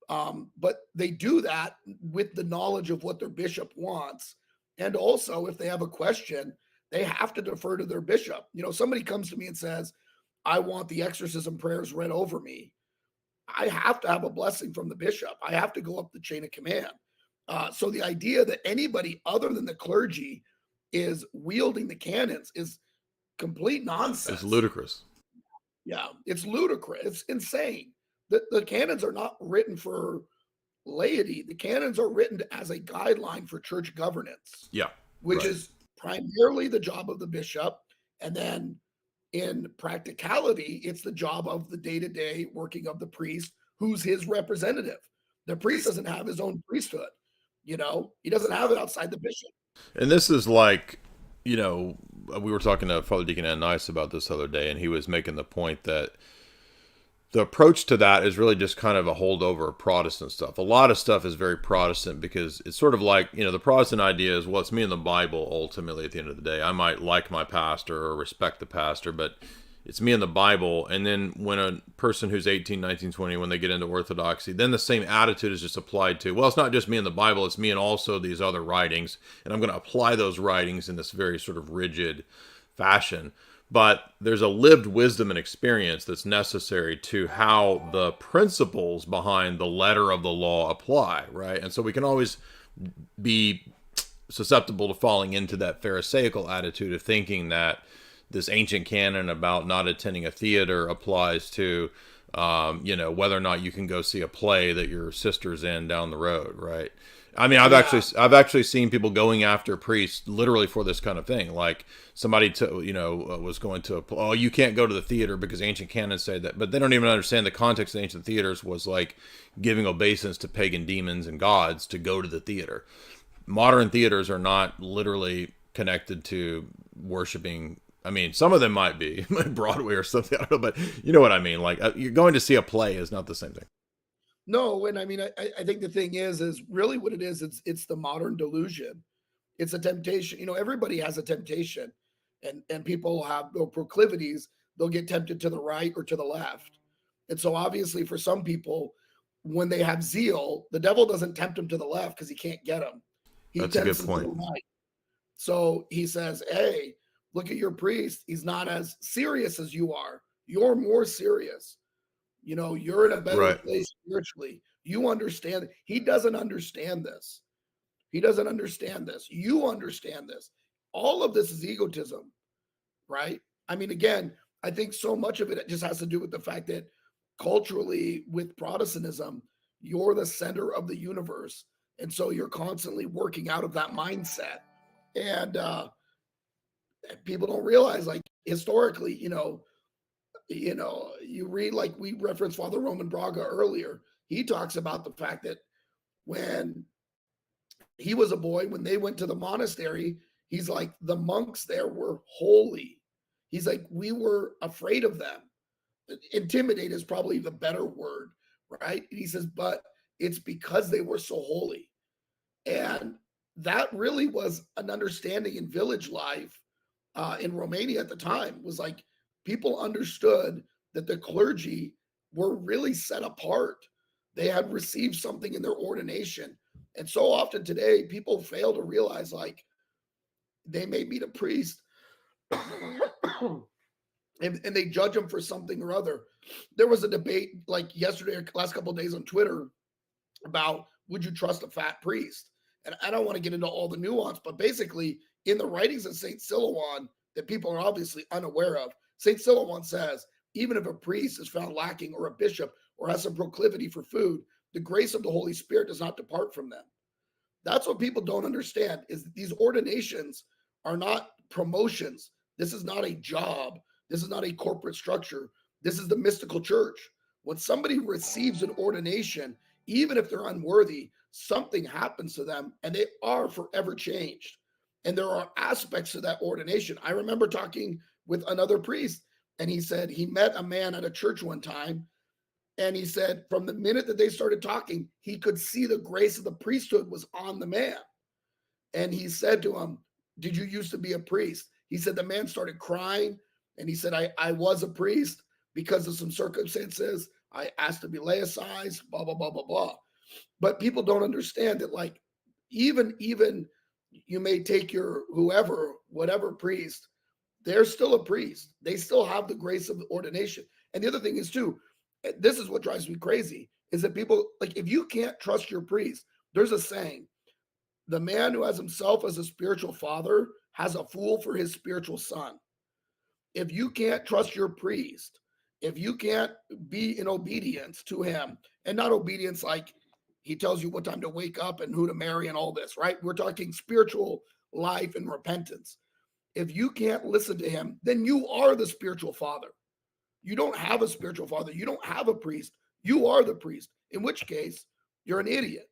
B: But they do that with the knowledge of what their bishop wants. And also, if they have a question, they have to defer to their bishop. Somebody comes to me and says, I want the exorcism prayers read over me. I have to have a blessing from the bishop. I have to go up the chain of command. So the idea that anybody other than the clergy is wielding the canons is complete nonsense.
A: It's ludicrous.
B: Yeah, it's ludicrous. It's insane. The canons are not written for laity. The canons are written as a guideline for church governance,
A: Yeah.
B: which
A: Right.
B: is primarily the job of the bishop. And then in practicality, it's the job of the day-to-day working of the priest, who's his representative. The priest doesn't have his own priesthood. He doesn't have it outside the bishop.
A: And this is like, we were talking to Father Deacon Ananias about this the other day, and he was making the point that the approach to that is really just kind of a holdover of Protestant stuff. A lot of stuff is very Protestant because it's sort of like, the Protestant idea is, well, it's me and the Bible ultimately at the end of the day. I might like my pastor or respect the pastor, but it's me and the Bible. And then when a person who's 18, 19, 20, when they get into orthodoxy, then the same attitude is just applied to, well, it's not just me and the Bible, it's me and also these other writings. And I'm going to apply those writings in this very sort of rigid fashion. But there's a lived wisdom and experience that's necessary to how the principles behind the letter of the law apply, right? And so we can always be susceptible to falling into that Pharisaical attitude of thinking that this ancient canon about not attending a theater applies to, whether or not you can go see a play that your sister's in down the road, right? I mean,
B: Yeah.
A: I've actually seen people going after priests literally for this kind of thing. Like somebody was going to, oh, you can't go to the theater because ancient canons say that, but they don't even understand the context of ancient theaters was like giving obeisance to pagan demons and gods to go to the theater. Modern theaters are not literally connected to worshiping. I mean, some of them might be Broadway or something. I don't know, but you know what I mean. Like you're going to see a play is not the same thing.
B: No, and I mean, I think the thing is really what it is. It's the modern delusion. It's a temptation. Everybody has a temptation, and people have their proclivities. They'll get tempted to the right or to the left. And so, obviously, for some people, when they have zeal, the devil doesn't tempt them to the left because he can't get them. He
A: That's a
B: tempts
A: good
B: them to the
A: point.
B: right. So he says, "Hey, look at your priest. He's not as serious as you are. You're more serious. You're in a better
A: Right.
B: place spiritually. You understand. He doesn't understand this. He doesn't understand this. You understand this. All of this is egotism, right? I mean, again, I think so much of it just has to do with the fact that culturally, with Protestantism, you're the center of the universe. And so you're constantly working out of that mindset. And people don't realize, like, historically, you read, like we referenced Father Roman Braga earlier. He talks about the fact that when he was a boy, when they went to the monastery, he's like, the monks there were holy. He's like, we were afraid of them. Intimidate is probably the better word, right? And he says, but it's because they were so holy. And that really was an understanding in village life in Romania at the time, was like people understood that the clergy were really set apart. They had received something in their ordination. And so often today, people fail to realize, like, they may meet a priest and they judge him for something or other. There was a debate like yesterday or last couple of days on Twitter about, would you trust a fat priest? And I don't want to get into all the nuance, but basically, in the writings of St. Silouan that people are obviously unaware of, St. Silouan says, even if a priest is found lacking or a bishop or has some proclivity for food, the grace of the Holy Spirit does not depart from them. That's what people don't understand, is that these ordinations are not promotions. This is not a job. This is not a corporate structure. This is the mystical church. When somebody receives an ordination, even if they're unworthy, something happens to them and they are forever changed. And there are aspects to that ordination. I remember talking with another priest, and he said he met a man at a church one time. And he said from the minute that they started talking, he could see the grace of the priesthood was on the man. And he said to him, did you used to be a priest? He said the man started crying. And he said, I was a priest because of some circumstances. I asked to be laicized, blah, blah, blah, blah, blah. But people don't understand that, like, even you may take your whoever, whatever priest, they're still a priest. They still have the grace of the ordination. And the other thing is too, this is what drives me crazy, is that people, like, if you can't trust your priest, there's a saying, the man who has himself as a spiritual father has a fool for his spiritual son. If you can't trust your priest, if you can't be in obedience to him, and not obedience like he tells you what time to wake up and who to marry and all this, right? We're talking spiritual life and repentance. If you can't listen to him, then you are the spiritual father. You don't have a spiritual father. You don't have a priest. You are the priest, in which case you're an idiot.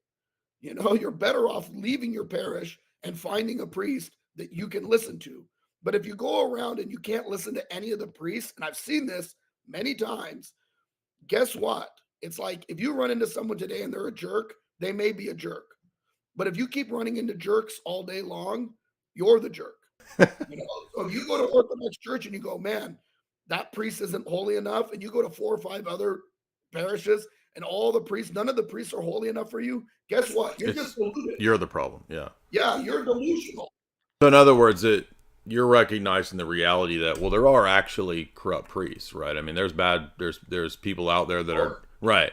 B: You're better off leaving your parish and finding a priest that you can listen to. But if you go around and you can't listen to any of the priests, and I've seen this many times, guess what? It's like if you run into someone today and they're a jerk, they may be a jerk. But if you keep running into jerks all day long, you're the jerk. So if you go to Orthodox church and you go, man, that priest isn't holy enough, and you go to 4 or 5 other parishes and all the priests, none of the priests are holy enough for you, guess what? You're just
A: It's
B: deluded.
A: you're the problem. Yeah.
B: Yeah, you're delusional.
A: So in other words, you're recognizing the reality that, well, there are actually corrupt priests, right? I mean, there's people out there that are
B: Sure.
A: right,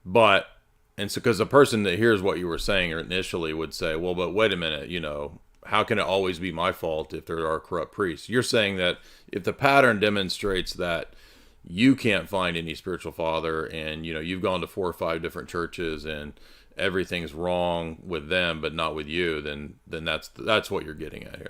A: but and so because the person that hears what you were saying initially would say, well, but wait a minute, how can it always be my fault if there are corrupt priests? You're saying that if the pattern demonstrates that you can't find any spiritual father, and you've gone to 4 or 5 different churches and everything's wrong with them but not with you, then that's what you're getting at here.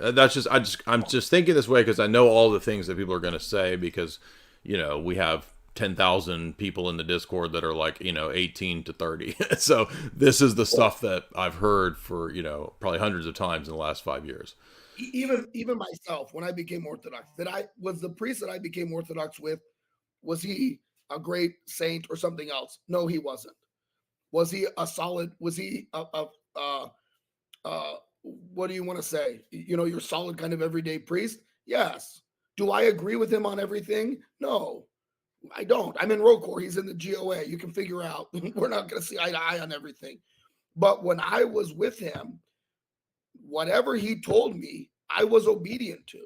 A: I'm just thinking this way because I know all the things that people are going to say, because we have 10,000 people in the Discord that are like 18 to 30. So this is the stuff that I've heard for probably hundreds of times in the last 5 years.
B: Even myself, when I became Orthodox, that I was the priest that I became Orthodox with, was he a great saint or something else? No, he wasn't. Was he a solid? Was he what do you want to say? Your solid kind of everyday priest? Yes. Do I agree with him on everything? No, I don't. I'm in Rocor. He's in the GOA. You can figure out. We're not going to see eye to eye on everything. But when I was with him, whatever he told me, I was obedient to.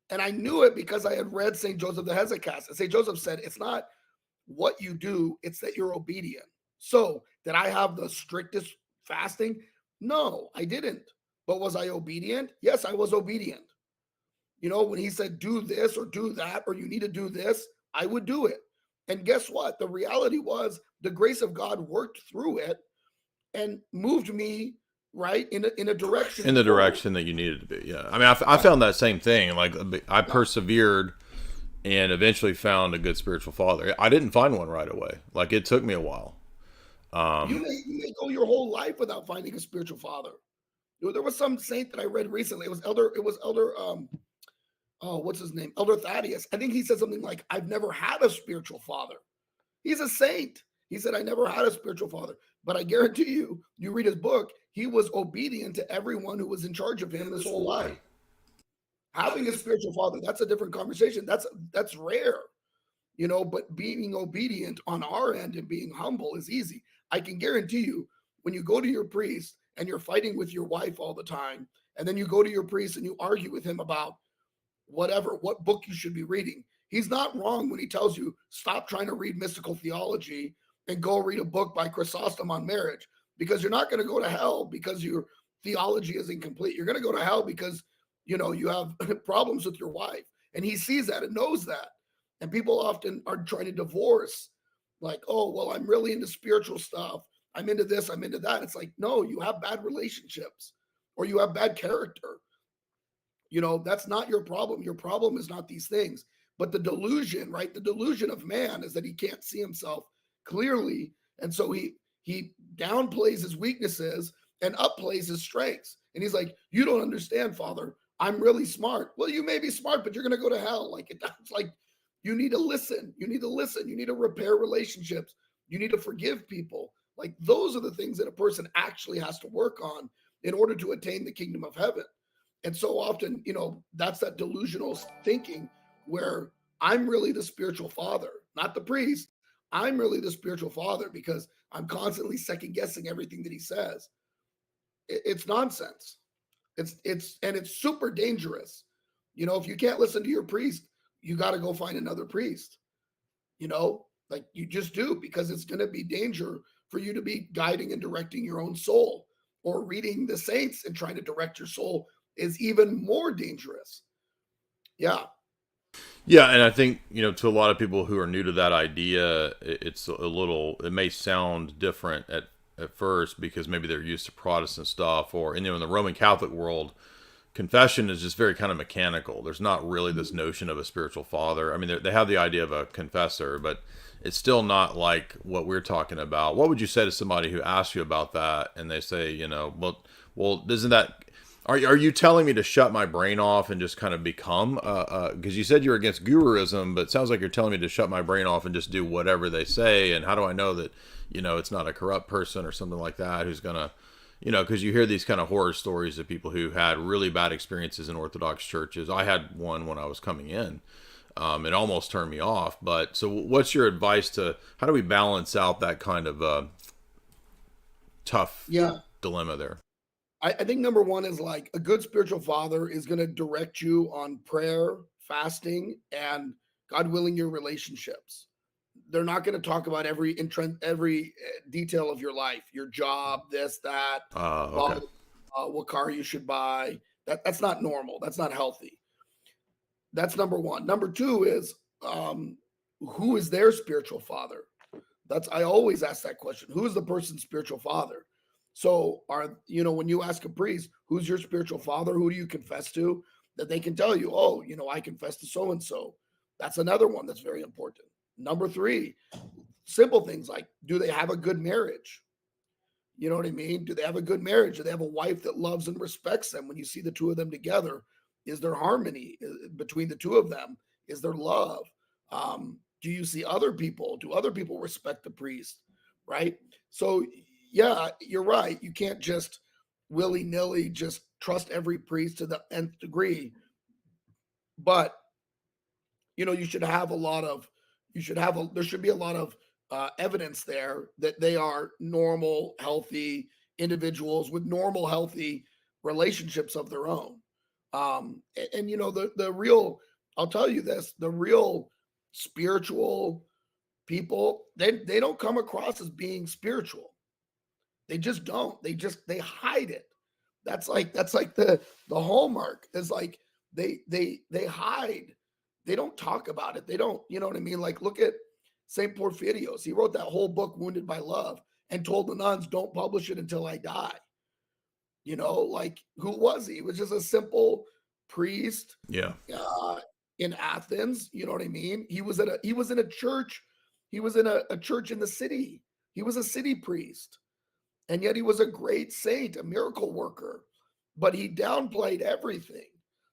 B: And I knew it because I had read St. Joseph the Hesychast. And St. Joseph said, it's not what you do, it's that you're obedient. So, did I have the strictest fasting? No, I didn't. But was I obedient? Yes, I was obedient. When he said, do this or do that, or you need to do this, I would do it. And guess what? The reality was the grace of God worked through it and moved me right in a direction.
A: In the direction that you needed to be. Yeah. I mean, I found that same thing. Like, I persevered and eventually found a good spiritual father. I didn't find one right away. Like, it took me a while.
B: You may go your whole life without finding a spiritual father. There was some saint that I read recently. It was Elder what's his name? Elder Thaddeus. I think he said something like, I've never had a spiritual father. He's a saint. He said, I never had a spiritual father. But I guarantee you, you read his book, he was obedient to everyone who was in charge of him his whole life. Having a spiritual father, that's a different conversation. That's rare, but being obedient on our end and being humble is easy. I can guarantee you, when you go to your priest and you're fighting with your wife all the time, and then you go to your priest and you argue with him about what book you should be reading, he's not wrong when he tells you, stop trying to read mystical theology and go read a book by Chrysostom on marriage, because you're not going to go to hell because your theology is incomplete. You're going to go to hell because, you have problems with your wife. And he sees that and knows that. And people often are trying to divorce, like, oh, well, I'm really into spiritual stuff. I'm into this, I'm into that. It's like, no, you have bad relationships or you have bad character. That's not your problem. Your problem is not these things. But the delusion, right? The delusion of man is that he can't see himself clearly. And so he downplays his weaknesses and upplays his strengths. And he's like, you don't understand, Father. I'm really smart. Well, you may be smart, but you're going to go to hell. Like, it's like, you need to listen. You need to listen. You need to repair relationships. You need to forgive people. Like, those are the things that a person actually has to work on in order to attain the kingdom of heaven. And so often, that's that delusional thinking where I'm really the spiritual father, not the priest. I'm really the spiritual father because I'm constantly second guessing everything that he says. It's nonsense. It's super dangerous. If you can't listen to your priest, you got to go find another priest. Like, you just do, because it's going to be danger for you to be guiding and directing your own soul, or reading the saints and trying to direct your soul is even more dangerous. Yeah.
A: Yeah, and I think, to a lot of people who are new to that idea, it may sound different at first, because maybe they're used to Protestant stuff, or, in the Roman Catholic world, confession is just very kind of mechanical. There's not really this notion of a spiritual father. I mean, they have the idea of a confessor, but it's still not like what we're talking about. What would you say to somebody who asks you about that, and they say, well, isn't that... Are you telling me to shut my brain off and just kind of become, because you said you're against guruism, but it sounds like you're telling me to shut my brain off and just do whatever they say. And how do I know that, it's not a corrupt person or something like that who's going to, because you hear these kind of horror stories of people who had really bad experiences in Orthodox churches. I had one when I was coming in. It almost turned me off. But so, what's your advice to how do we balance out that kind of tough
B: Yeah.
A: dilemma there?
B: I think number one is like a good spiritual father is going to direct you on prayer, fasting, and God willing, your relationships. They're not going to talk about every detail of your life, your job, this, that,
A: Okay.
B: blah, what car you should buy. That's not normal. That's not healthy. That's number one. Number two is who is their spiritual father? That's I always ask that question. Who is the person's spiritual father? So when you ask a priest, who's your spiritual father? Who do you confess to? That they can tell you, oh, I confess to so and so. That's another one that's very important. Number three, simple things like, do they have a good marriage? You know what I mean? Do they have a good marriage? Do they have a wife that loves and respects them? When you see the two of them together, is there harmony between the two of them? Is there love? Do you see other people? Do other people respect the priest? Right. So, yeah, you're right. You can't just willy nilly just trust every priest to the nth degree. But, you should have a lot of, there should be a lot of evidence there that they are normal, healthy individuals with normal, healthy relationships of their own. The real, I'll tell you this, the real spiritual people, they don't come across as being spiritual. They just don't. They hide it. That's like the hallmark. Is like they hide. They don't talk about it. They don't, you know what I mean? Like look at St. Porphyrios. He wrote that whole book, Wounded by Love, and told the nuns, don't publish it until I die. Like who was he? He was just a simple priest
A: Yeah.
B: in Athens. You know what I mean? He was in a church. He was in a church in the city. He was a city priest. And yet he was a great saint, a miracle worker, but he downplayed everything.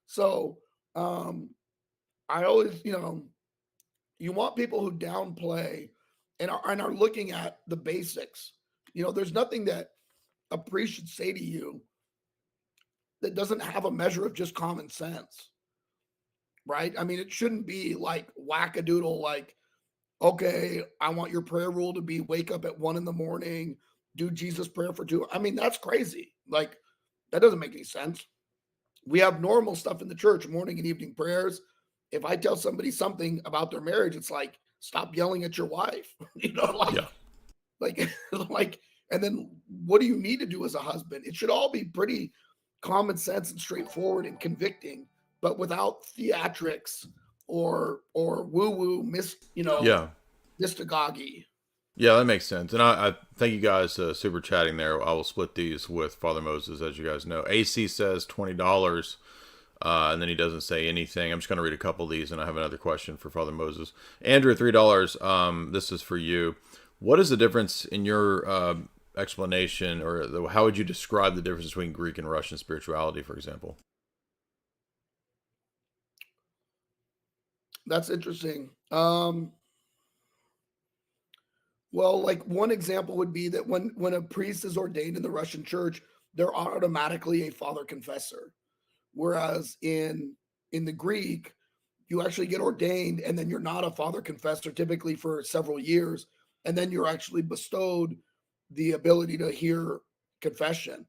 B: So I always, you want people who downplay and are looking at the basics. There's nothing that a priest should say to you that doesn't have a measure of just common sense, right? I mean, it shouldn't be like wackadoodle, like, okay, I want your prayer rule to be wake up at 1 a.m, do Jesus prayer for 2. I mean, that's crazy. Like, that doesn't make any sense. We have normal stuff in the church, morning and evening prayers. If I tell somebody something about their marriage, it's like, stop yelling at your wife,
A: Yeah.
B: like, like, and then what do you need to do as a husband? It should all be pretty common sense and straightforward and convicting, but without theatrics or woo-woo
A: Yeah.
B: mystagogy.
A: Yeah, that makes sense. And I thank you guys super chatting there. I will split these with Father Moses, as you guys know. AC says $20, and then he doesn't say anything. I'm just going to read a couple of these, and I have another question for Father Moses. Andrew, $3. This is for you. What is the difference in your explanation, or how would you describe the difference between Greek and Russian spirituality, for example?
B: That's interesting. Well, like one example would be that when a priest is ordained in the Russian church, they're automatically a father confessor. Whereas in the Greek, you actually get ordained and then you're not a father confessor typically for several years, and then you're actually bestowed the ability to hear confession.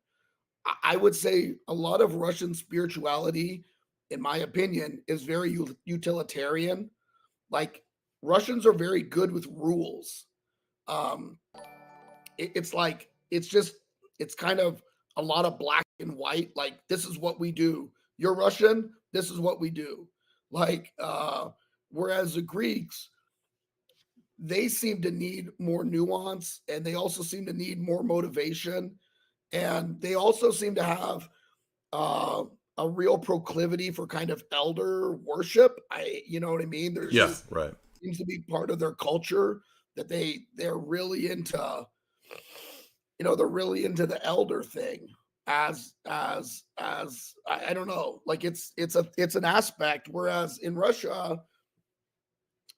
B: I would say a lot of Russian spirituality, in my opinion, is very utilitarian. Like Russians are very good with rules. Um, it's like it's kind of a lot of black and white. Like this is what we do. You're Russian. This is what we do. Like whereas the Greeks, they seem to need more nuance, and they also seem to need more motivation, and they also seem to have uh, a real proclivity for kind of elder worship. You know what I mean? There's
A: Yeah,
B: just
A: right.
B: seems to be part of their culture that they're really into, they're really into the elder thing as I don't know, like it's an aspect, whereas in Russia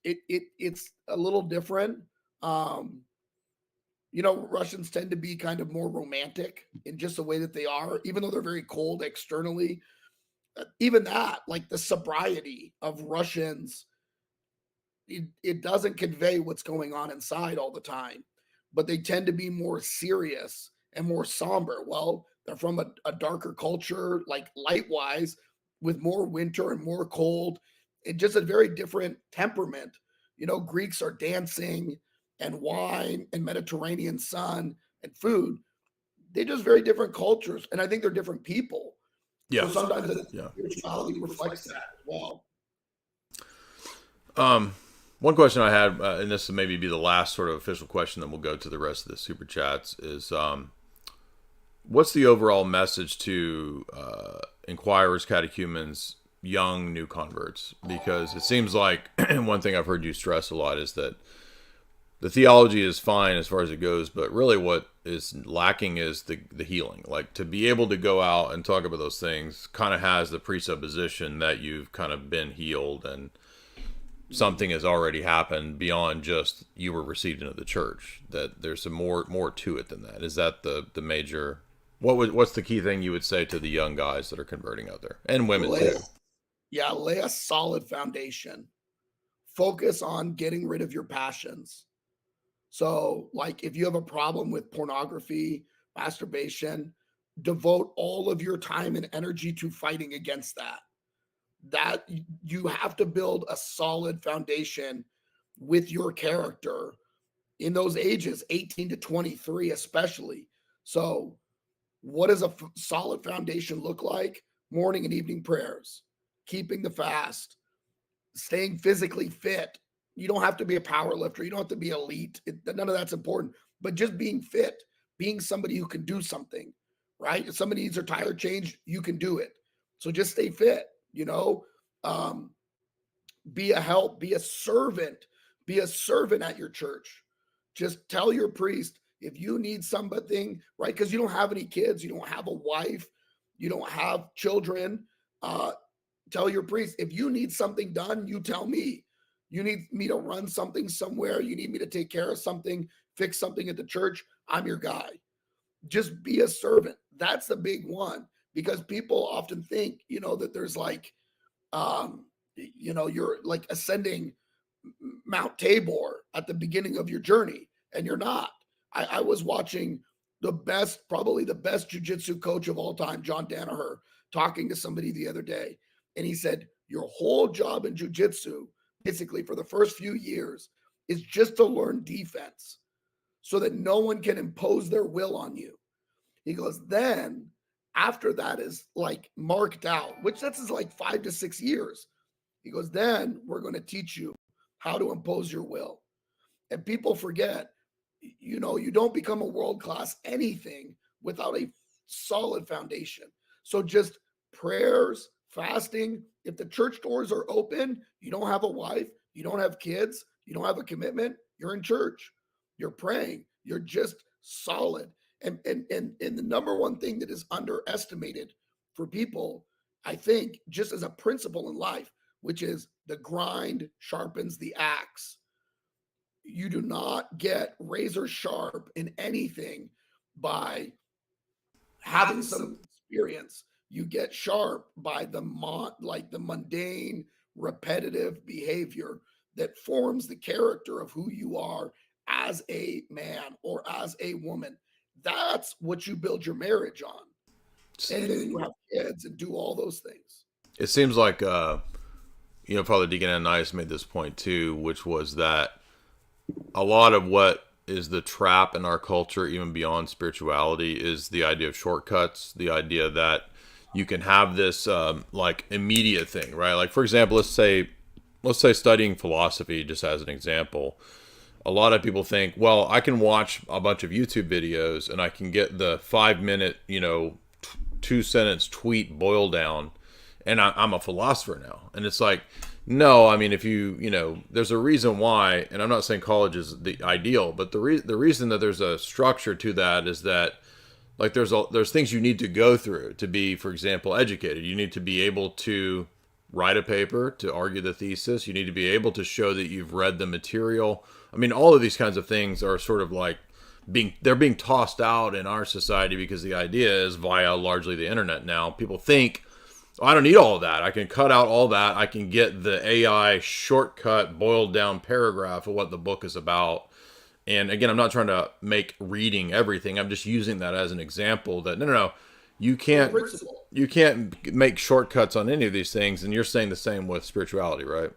B: it's a little different. um Russians tend to be kind of more romantic in just the way that they are, even though they're very cold externally. Even that, like the sobriety of Russians it doesn't convey what's going on inside all the time, but they tend to be more serious and more somber. Well, they're from a darker culture, like light wise, with more winter and more cold, and just a very different temperament. Greeks are dancing and wine and Mediterranean sun and food. They're just very different cultures, and I think they're different people.
A: Yeah.
B: So sometimes the
A: Yeah.
B: spirituality reflects that as well.
A: One question I had, and this will maybe be the last sort of official question, then we'll go to the rest of the super chats, is what's the overall message to inquirers, catechumens, young new converts? Because it seems like one thing I've heard you stress a lot is that the theology is fine as far as it goes, but really what is lacking is the healing. Like, to be able to go out and talk about those things kind of has the presupposition that you've kind of been healed and something has already happened beyond just you were received into the church, that there's some more to it than that. Is that the major, what's the key thing you would say to the young guys that are converting out there, and women too?
B: Yeah, lay a solid foundation. Focus on getting rid of your passions. So, like, if you have a problem with pornography, masturbation, devote all of your time and energy to fighting against that. That you have to build a solid foundation with your character in those ages, 18 to 23 especially. So what does a solid foundation look like? Morning and evening prayers, keeping the fast, staying physically fit. You don't have to be a power lifter, you don't have to be elite. None of that's important, but just being fit, being somebody who can do something, right? If somebody needs their tire changed, you can do it. So just stay fit. Be a help, be a servant at your church. Just tell your priest if you need something, right? Because you don't have any kids, you don't have a wife, you don't have children. Tell your priest if you need something done, you tell me. You need me to run something somewhere, you need me to take care of something, fix something at the church, I'm your guy. Just be a servant. That's the big one, because people often think, that there's like, you're like ascending Mount Tabor at the beginning of your journey, and you're not. I was watching probably the best jujitsu coach of all time, John Danaher, talking to somebody the other day, and he said, your whole job in jujitsu, basically for the first few years, is just to learn defense so that no one can impose their will on you. He goes, then after that is like marked out, which that's like 5 to 6 years. He goes, then we're going to teach you how to impose your will. And people forget, you don't become a world-class anything without a solid foundation. So just prayers, fasting. If the church doors are open, you don't have a wife, you don't have kids, you don't have a commitment, you're in church, you're praying, you're just solid. And the number one thing that is underestimated for people, I think, just as a principle in life, which is the grind sharpens the axe. You do not get razor sharp in anything by having some experience. You get sharp by the mundane, repetitive behavior that forms the character of who you are as a man or as a woman. That's what you build your marriage on. And then you have kids and do all those things.
A: It seems like, Father Deacon Ananias made this point too, which was that a lot of what is the trap in our culture, even beyond spirituality, is the idea of shortcuts, the idea that you can have this like immediate thing, right? Like, for example, let's say studying philosophy, just as an example. A lot of people think, well, I can watch a bunch of YouTube videos and I can get the 5-minute, 2-sentence tweet boil down, and I'm a philosopher now. And it's like, no, I mean, if there's a reason why, and I'm not saying college is the ideal, but the reason that there's a structure to that is that, like, there's things you need to go through to be, for example, educated. You need to be able to write a paper, to argue the thesis. You need to be able to show that you've read the material. I mean, all of these kinds of things are sort of like they're being tossed out in our society because the idea is, via largely the internet now, people think I don't need all of that. I can cut out all that. I can get the AI shortcut, boiled down paragraph of what the book is about. And again, I'm not trying to make reading everything. I'm just using that as an example that no, you
B: The
A: can't
B: principle.
A: you can't make shortcuts on any of these things. And you're saying the same with spirituality, right?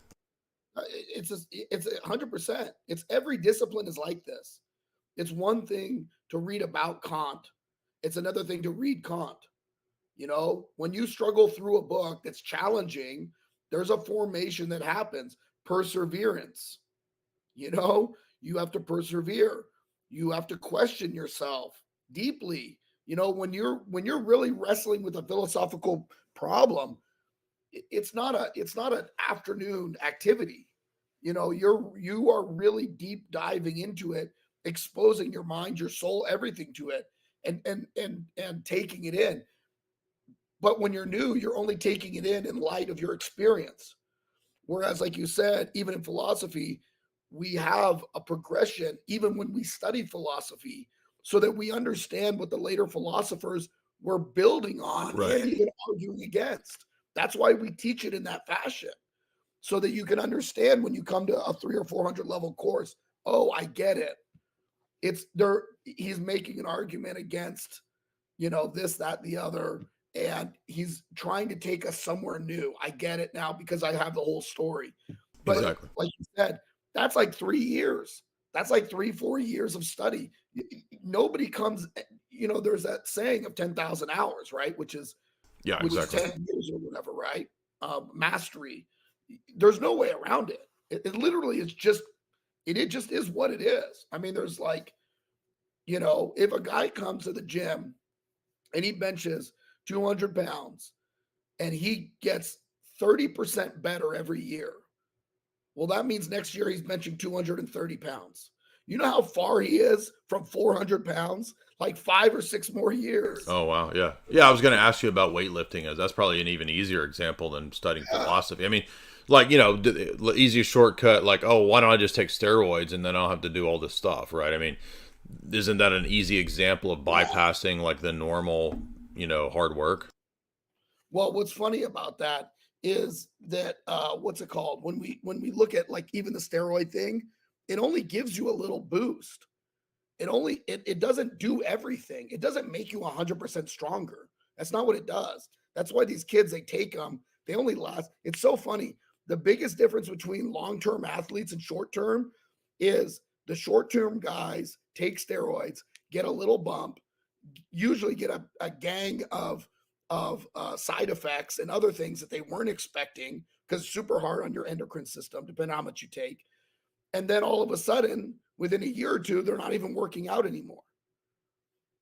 B: It's 100%. It's every discipline is like this. It's one thing to read about Kant. It's another thing to read Kant. You know, when you struggle through a book that's challenging, there's a formation that happens, perseverance. You know, you have to persevere. You have to question yourself deeply. You know, when you're really wrestling with a philosophical problem, it's not an afternoon activity. You know, you are really deep diving into it, exposing your mind, your soul, everything to it, and taking it in. But when you're new, you're only taking it in light of your experience. Whereas, like you said, even in philosophy, we have a progression, even when we study philosophy, so that we understand what the later philosophers were building on
A: Right.
B: and even arguing against. That's why we teach it in that fashion, so that you can understand when you come to a 300 or 400 level course. Oh, I get it. It's there. He's making an argument against, this, that, the other. And he's trying to take us somewhere new. I get it now because I have the whole story. But
A: Exactly.
B: like you said, that's like 3 years. That's like 3, 4 years of study. Nobody comes, there's that saying of 10,000 hours, right? Which is
A: Yeah,
B: which is
A: exactly.
B: 10 years or whatever, right? Mastery. There's no way around it. It literally is just, it just is what it is. I mean, there's like, if a guy comes to the gym and he benches 200 pounds and he gets 30% better every year, well, that means next year he's benching 230 pounds. You know how far he is from 400 pounds? Like 5 or 6 more years.
A: Oh wow, yeah, yeah. I was going to ask you about weightlifting, as that's probably an even easier example than studying
B: Yeah.
A: philosophy. I mean, like easy shortcut, like oh, why don't I just take steroids and then I'll have to do all this stuff, right? I mean, isn't that an easy example of bypassing like the normal, hard work?
B: Well, what's funny about that is that what's it called? When we look at like even the steroid thing, it only gives you a little boost. It doesn't do everything. It doesn't make you 100% stronger. That's not what it does. That's why these kids, they take them, they only last. It's so funny. The biggest difference between long-term athletes and short-term is the short-term guys take steroids, get a little bump, usually get a gang of side effects and other things that they weren't expecting because it's super hard on your endocrine system, depending on how much you take. And then all of a sudden, within a year or two, they're not even working out anymore.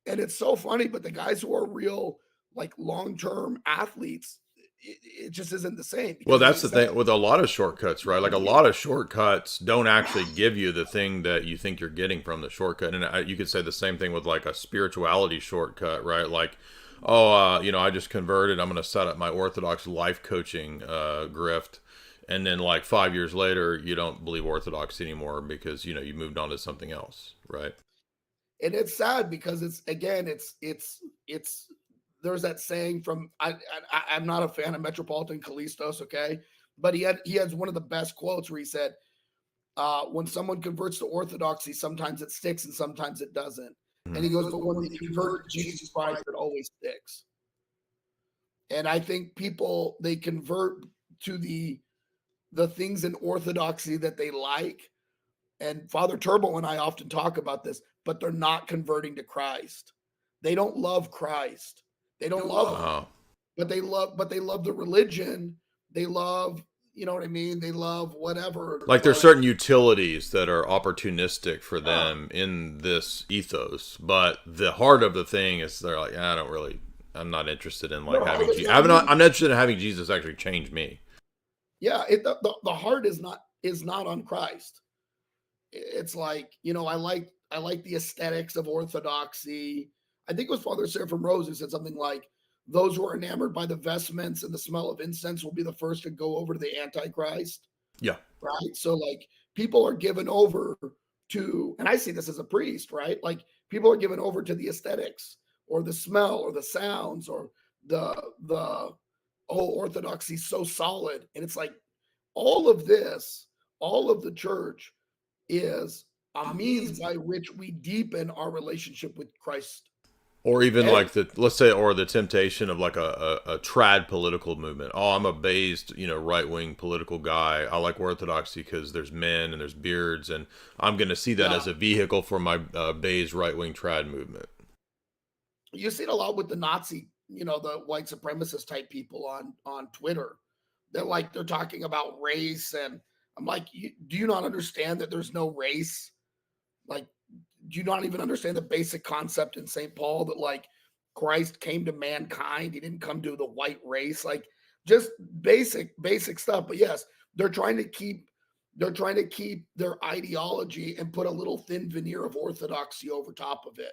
B: And it's so funny, but the guys who are real, like long-term athletes, it just isn't the same
A: Well,
B: because
A: that's
B: they
A: the
B: set
A: thing with a lot of shortcuts, right? Like a lot of shortcuts don't actually give you the thing that you think you're getting from the shortcut. And you could say the same thing with like a spirituality shortcut, right? Like, oh, I just converted. I'm going to set up my Orthodox life coaching grift. And then like 5 years later, you don't believe Orthodox anymore because, you moved on to something else, right?
B: and it's sad because it's again it's there's that saying from I'm not a fan of Metropolitan Callistos, okay, but he has one of the best quotes where he said, when someone converts to orthodoxy, sometimes it sticks and sometimes it doesn't. And he
A: Mhm.
B: goes, but when they convert to Jesus Christ, it always sticks. And I think people, they convert to the things in orthodoxy that they like. And Father Turbo and I often talk about this, but they're not converting to Christ. They don't love Christ. They don't love him,
A: Oh,
B: but they love the religion. They love, you know what I mean? They love whatever,
A: like there's
B: but
A: certain utilities that are opportunistic for
B: uh,
A: them in this ethos, but the heart of the thing is they're like, I don't really, I'm not interested in like
B: their
A: having,
B: heart is
A: I'm
B: not
A: not,
B: moved.
A: I'm interested in having Jesus actually change me.
B: Yeah, the heart is not on Christ. It's like, I like the aesthetics of orthodoxy. I think it was Father Seraphim Rose who said something like, those who are enamored by the vestments and the smell of incense will be the first to go over to the Antichrist,
A: Yeah.
B: right? So like people are given over to, and I see this as a priest, right? Like people are given over to the aesthetics or the smell or the sounds or the oh, orthodoxy is so solid. And it's like all of this, all of the church is a means by which we deepen our relationship with Christ.
A: Or even
B: And
A: like let's say, or the temptation of like a trad political movement. Oh, I'm a based, right wing political guy. I like orthodoxy because there's men and there's beards, and I'm going to see that
B: yeah,
A: as a vehicle for my based right wing trad movement.
B: you see it a lot with the Nazi, the white supremacist type people on Twitter. They're talking about race, and I'm like, do you not understand that there's no race? Like, do you not even understand the basic concept in St. Paul that like Christ came to mankind? He didn't come to the white race. Like just basic stuff. But yes, they're trying to keep their ideology and put a little thin veneer of orthodoxy over top of it.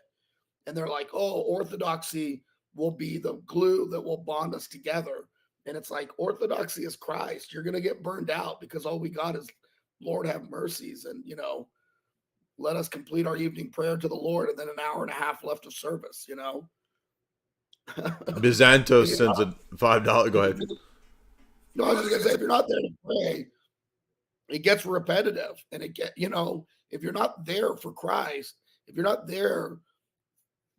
B: And they're like, oh, orthodoxy will be the glue that will bond us together. And it's like orthodoxy is Christ. You're gonna get burned out because all we got is Lord have mercies, and let us complete our evening prayer to the Lord, and then an hour and a half left of service.
A: Bizantos
B: If
A: sends a $5. Go ahead.
B: no, I was just gonna say, if you're not there to pray, it gets repetitive, and if you're not there for Christ, if you're not there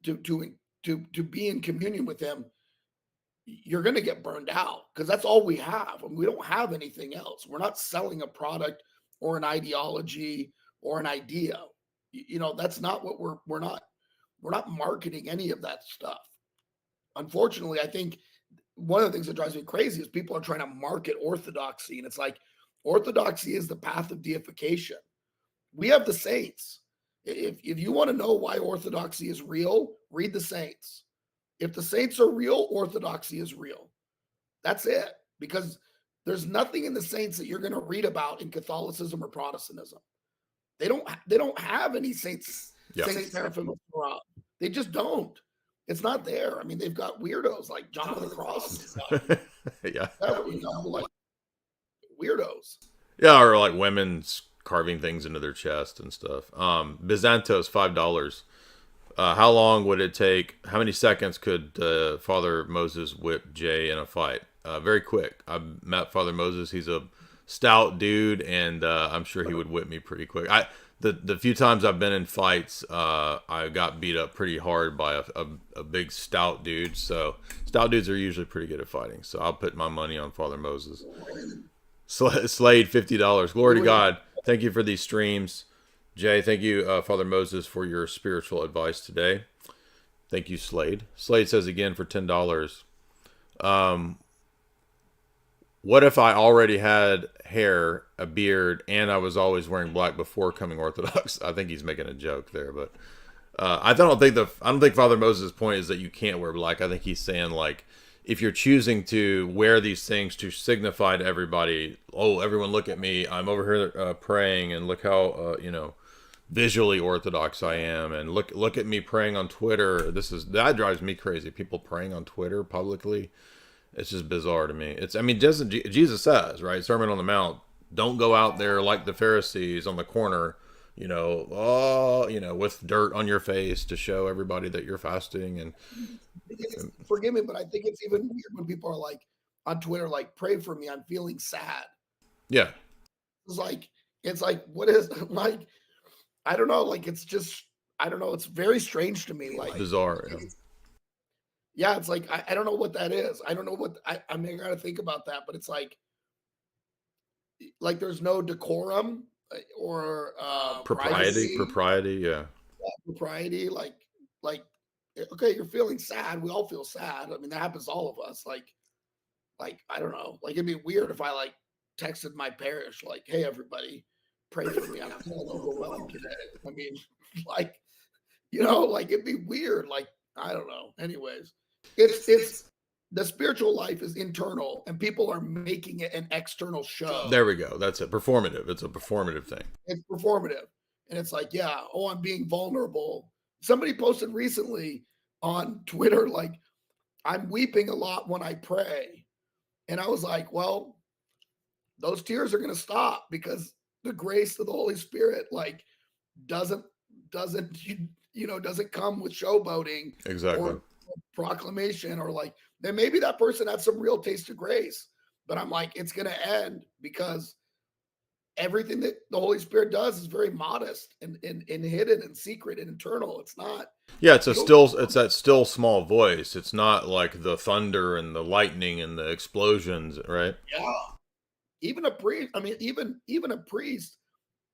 B: to be in communion with Him, you're going to get burned out because that's all we have. I mean, we don't have anything else. We're not selling a product or an ideology or an idea. That's not what we're not marketing any of that stuff. Unfortunately, I think one of the things that drives me crazy is people are trying to market orthodoxy, and it's like orthodoxy is the path of deification. We have the saints. If you want to know why orthodoxy is real, read the saints. If the saints are real, orthodoxy is real. That's it. Because there's nothing in the saints that you're going to read about in Catholicism or Protestantism. They don't have any saints.
A: Yeah.
B: Saints Seraphim of Torah. They just don't. It's not there. I mean, they've got weirdos like John of the Cross.
A: Yeah.
B: Like weirdos.
A: Yeah, or like women's carving things into their chest and stuff. Bizantos, $5. How long would it take? How many seconds could Father Moses whip Jay in a fight? Very quick. I met Father Moses. He's a stout dude, and I'm sure he would whip me pretty quick. The few times I've been in fights, I got beat up pretty hard by a big stout dude. So stout dudes are usually pretty good at fighting. So I'll put my money on Father Moses. Slade, $50. Glory to God. Thank you for these streams. Jay, thank you, Father Moses, for your spiritual advice today. Thank you, Slade. Slade says again for $10. What if I already had hair, a beard, and I was always wearing black before coming Orthodox? I think he's making a joke there, but I don't think Father Moses' point is that you can't wear black. I think he's saying like, if you're choosing to wear these things to signify to everybody, oh, everyone look at me, I'm over here praying, and look how visually Orthodox I am, and look at me praying on Twitter. That drives me crazy. People praying on Twitter publicly, it's just bizarre to me. Jesus says, right, Sermon on the Mount, don't go out there like the Pharisees on the corner, with dirt on your face to show everybody that you're fasting. And
B: forgive me, but I think it's even weird when people are like on Twitter, like, pray for me, I'm feeling sad.
A: Yeah.
B: It's like, what is like, I don't know. Like, it's just, I don't know. It's very strange to me. Like
A: bizarre.
B: Yeah. It's like, I don't know what that is. I don't know what I got to think about that, but it's like there's no decorum or
A: propriety. Yeah.
B: Propriety. Like, okay, you're feeling sad. We all feel sad. I mean, that happens to all of us. Like, I don't know. Like, it'd be weird if I like texted my parish, like, hey, everybody, pray for me. I'm feeling overwhelmed today. I mean, like, it'd be weird. Like, I don't know. Anyways, it's the spiritual life is internal, and people are making it an external show.
A: There we go. That's it. Performative. It's a performative thing.
B: It's performative. And it's like, yeah, oh, I'm being vulnerable. Somebody posted recently on Twitter, like, I'm weeping a lot when I pray. And I was like, well, those tears are going to stop because the grace of the Holy Spirit, like, doesn't come with showboating.
A: Exactly.
B: proclamation, or like, then maybe that person had some real taste of grace. But I'm like, it's going to end because everything that the Holy Spirit does is very modest and hidden and secret and eternal. It's not,
A: Yeah,
B: you don't,
A: it's that still small voice. It's not like the thunder and the lightning and the explosions, right?
B: yeah. Even a priest, I mean, even a priest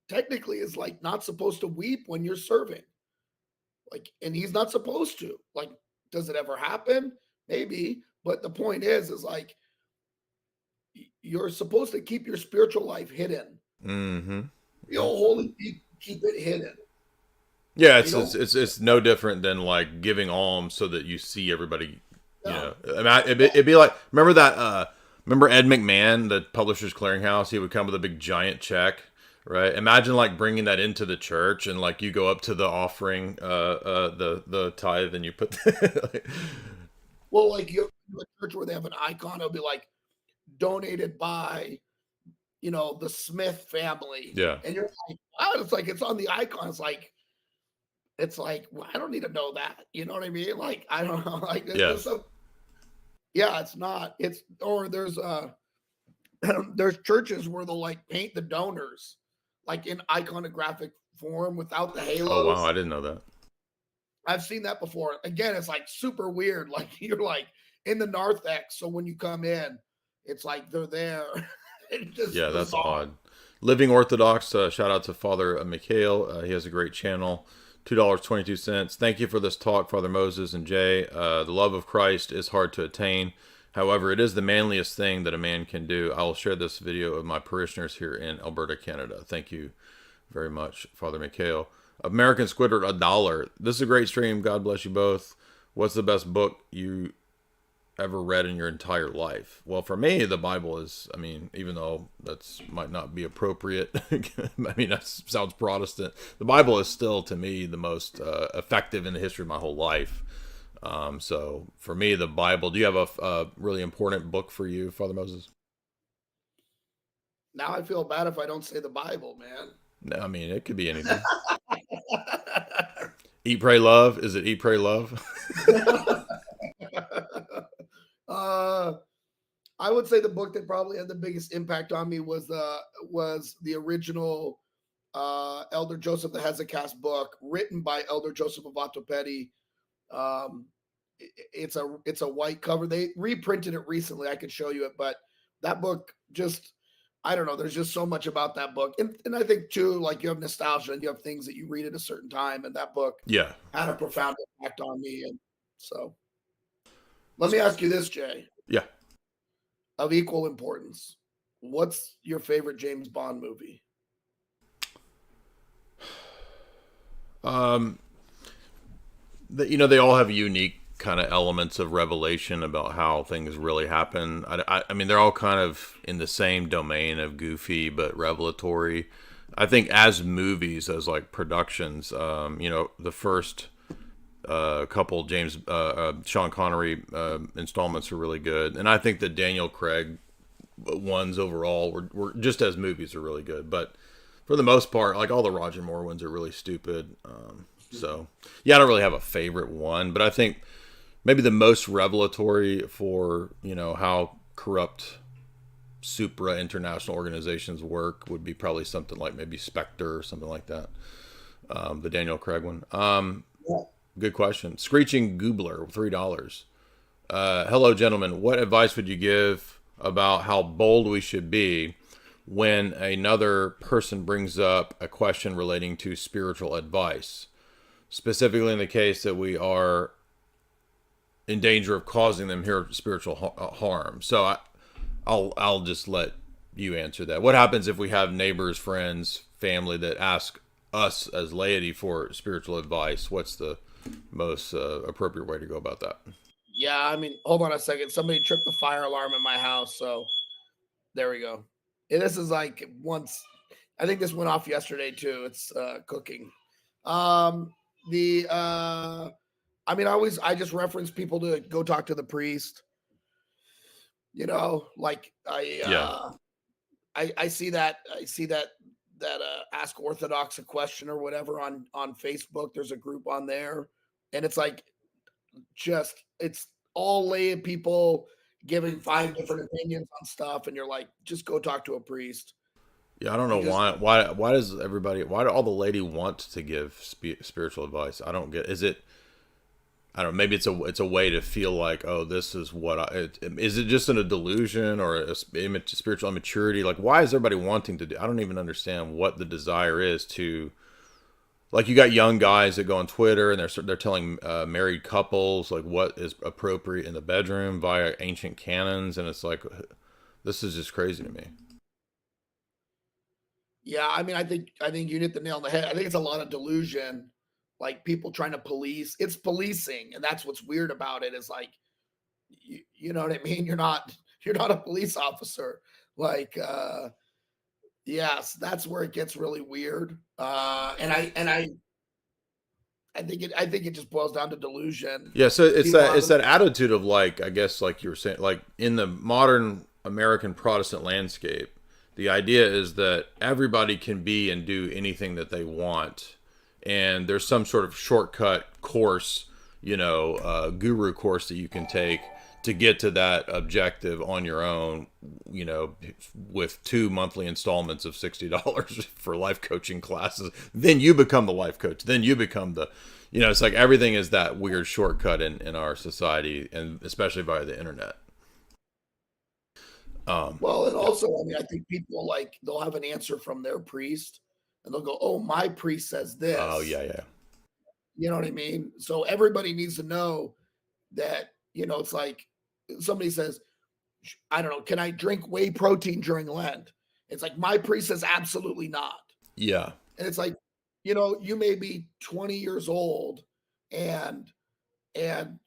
B: technically is like not supposed to weep when you're serving. Like, and he's not supposed to. Like, does it ever happen? Maybe. But the point is like you're supposed to keep your spiritual life hidden.
A: Mm-hmm.
B: You know, holy, you keep it hidden.
A: Yeah,
B: You don't,
A: it's no different than like giving alms so that you see everybody. You
B: yeah,
A: know, I mean, it'd be like remember that remember Ed McMahon, the Publishers Clearinghouse. He would come with a big giant check, right? Imagine like bringing that into the church and like you go up to the offering, the tithe, and you put. Like,
B: well, like you have a church where they have an icon, it'll be like donated by, you know, the Smith family.
A: yeah.
B: And you're like, wow, it's like it's on the icon. It's like, well, I don't need to know that. You know what I mean? Like, I don't know. Like
A: Yeah.
B: there's some, yeah, it's not. It's, or there's there's churches where they'll like paint the donors like in iconographic form without the
A: Oh wow,
B: halos.
A: I didn't know that.
B: I've seen that before. Again, it's like super weird. Like you're like in the narthex, so when you come in, it's like they're there. It's just
A: Yeah, that's
B: bizarre.
A: odd. Living Orthodox, shout out to Father Mikhail. He has a great channel. $2.22. Thank you for this talk, Father Moses and Jay. The love of Christ is hard to attain. However, it is the manliest thing that a man can do. I will share this video of my parishioners here in Alberta, Canada. Thank you very much, Father Mikhail. American Squidward, $1. This is a great stream. God bless you both. What's the best book you ever read in your entire life? Well, for me, the Bible is, I mean, even though that's might not be appropriate, I mean, that sounds Protestant. The Bible is still, to me, the most effective in the history of my whole life. So for me, the Bible, do you have a really important book for you, Father Moses?
B: Now I feel bad if I don't say the Bible, man.
A: No, I mean, it could be anything. Eat, Pray, Love. Is it Eat, Pray, Love?
B: uh, I would say the book that probably had the biggest impact on me was the original Elder Joseph the Hezekiah's book, written by Elder Joseph of Ottopedi. Um, it's a white cover. They reprinted it recently. I could show you it, but that book just, I don't know. There's just so much about that book, and I think too, like you have nostalgia and you have things that you read at a certain time, and that book
A: Yeah.
B: had a profound impact on me. And so, let me ask you this, Jay,
A: Yeah.
B: of equal importance. What's your favorite James Bond movie?
A: Um, they all have unique kind of elements of revelation about how things really happen. I mean, they're all kind of in the same domain of goofy but revelatory. I think as movies, as like productions, the first couple Sean Connery installments are really good, and I think the Daniel Craig ones overall were just as movies are really good. But for the most part, like all the Roger Moore ones are really stupid. So yeah, I don't really have a favorite one, but I think maybe the most revelatory for how corrupt supra international organizations work would be probably something like maybe Spectre or something like that. The Daniel Craig one.
B: Yeah.
A: Good question. Screeching Goobler, $3. Hello, gentlemen. What advice would you give about how bold we should be when another person brings up a question relating to spiritual advice? Specifically in the case that we are in danger of causing them here spiritual harm. So I'll just let you answer that. What happens if we have neighbors, friends, family that ask us as laity for spiritual advice? What's the most appropriate way to go about that?
B: Yeah, I mean, hold on a second. Somebody tripped the fire alarm in my house, so there we go. And this is like once, I think this went off yesterday too. It's cooking. The I mean, I just reference people to go talk to the priest. Like
A: Yeah.
B: I see that ask Orthodox a question or whatever on Facebook. There's a group on there, and it's like just it's all lay people giving 5 different opinions on stuff, and you're like, just go talk to a priest.
A: Yeah, I don't know
B: You just
A: why does everybody why do all the lady want to give spiritual advice? I don't get. Is it I don't know. Maybe it's a way to feel like, oh, this is what is it just in a delusion or spiritual immaturity? Like, why is everybody wanting to do? I don't even understand what the desire is to. Like, you got young guys that go on Twitter and they're telling married couples like what is appropriate in the bedroom via ancient canons, and it's like, this is just crazy to me.
B: Yeah, I mean, I think you hit the nail on the head. I think it's a lot of delusion, like people trying to police. It's policing, and that's what's weird about it. Is like, you know what I mean? You're not a police officer. Like, yes, that's where it gets really weird. And I think it just boils down to delusion.
A: Yeah, so it's
B: People
A: that
B: have
A: it's that attitude of, like, I guess, like you were saying, like in the modern American Protestant landscape, the idea is that everybody can be and do anything that they want, and there's some sort of shortcut course, guru course that you can take to get to that objective on your own, with 2 monthly installments of $60 for life coaching classes. Then you become the life coach. Then you become it's like everything is that weird shortcut in our society, and especially via the internet.
B: Well, and also, I mean, I think people like they'll have an answer from their priest, and they'll go, "Oh, my priest says
A: Oh,
B: this."
A: yeah, yeah.
B: You know what I mean? So everybody needs to know that, it's like somebody says, I don't know, can I drink whey protein during Lent? It's like my priest says absolutely not.
A: Yeah.
B: And it's like, you may be 20 years old and and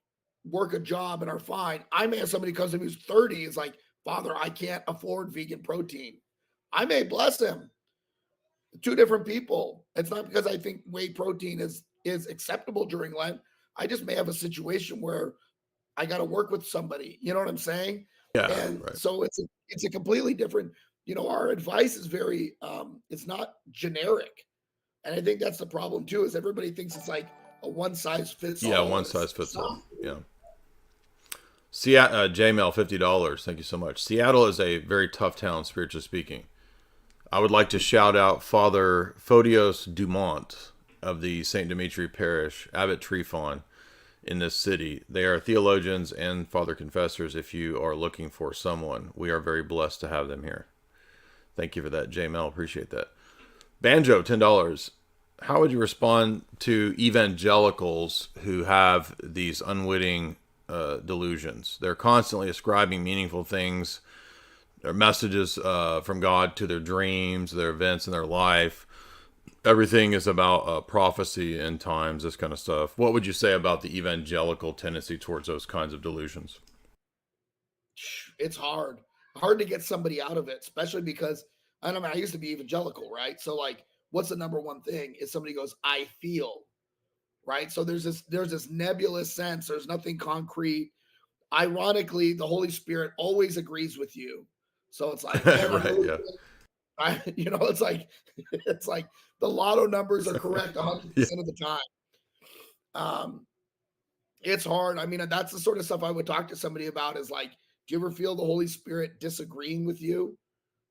B: work a job and are fine. I may have somebody comes to me who's 30 is like, Father, I can't afford vegan protein. I may bless him. Two different people. It's not because I think whey protein is acceptable during Lent. I just may have a situation where I got to work with somebody. You know what I'm saying?
A: Yeah,
B: And
A: right.
B: so it's a completely different. Our advice is very it's not generic, and I think that's the problem too. Is everybody thinks it's like a one size fits
A: Yeah,
B: all.
A: one
B: And
A: size
B: it's
A: fits
B: not.
A: all. Yeah. Seattle, JMail, $50. Thank you so much. Seattle is a very tough town, spiritually speaking. I would like to shout out Father Photios Dumont of the St. Dimitri Parish, Abbot Trifon, in this city. They are theologians and father confessors. If you are looking for someone, we are very blessed to have them here. Thank you for that, JML. Appreciate that. Banjo, $10. How would you respond to evangelicals who have these unwitting delusions? They're constantly ascribing meaningful things, their messages from God, to their dreams, their events in their life. Everything is about prophecy, end times, this kind of stuff. What would you say about the evangelical tendency towards those kinds of delusions?
B: It's hard to get somebody out of it, especially because I don't know. I used to be evangelical, right? So like, what's the number one thing? Is somebody goes, I feel, right? So there's this nebulous sense. There's nothing concrete. Ironically, the Holy Spirit always agrees with you. So it's like, man, I'm
A: Right,
B: really,
A: yeah.
B: it's like it's like the lotto numbers are correct 100%
A: Yeah.
B: of the time. Um, it's hard. I mean, that's the sort of stuff I would talk to somebody about is like, do you ever feel the Holy Spirit disagreeing with you?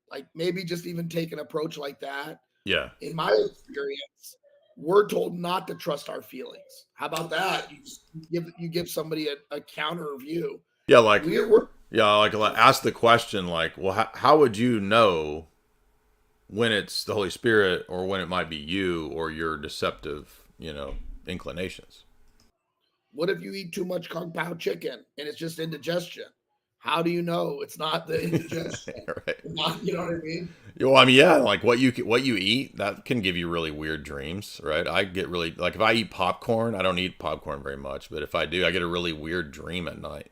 B: Like maybe just even take an approach like that.
A: Yeah.
B: In my experience, we're told not to trust our feelings. How about that? You give somebody a counter view.
A: Yeah, like,
B: We're
A: ask the question, like, well, how would you know when it's the Holy Spirit or when it might be you or your deceptive, inclinations?
B: What if you eat too much kung pao chicken and it's just indigestion? How do you know it's not the indigestion?
A: Right.
B: Not, you know what I mean?
A: Well, I mean, yeah, like what you eat, that can give you really weird dreams, right? I get really, like, if I eat popcorn, I don't eat popcorn very much, but if I do, I get a really weird dream at night.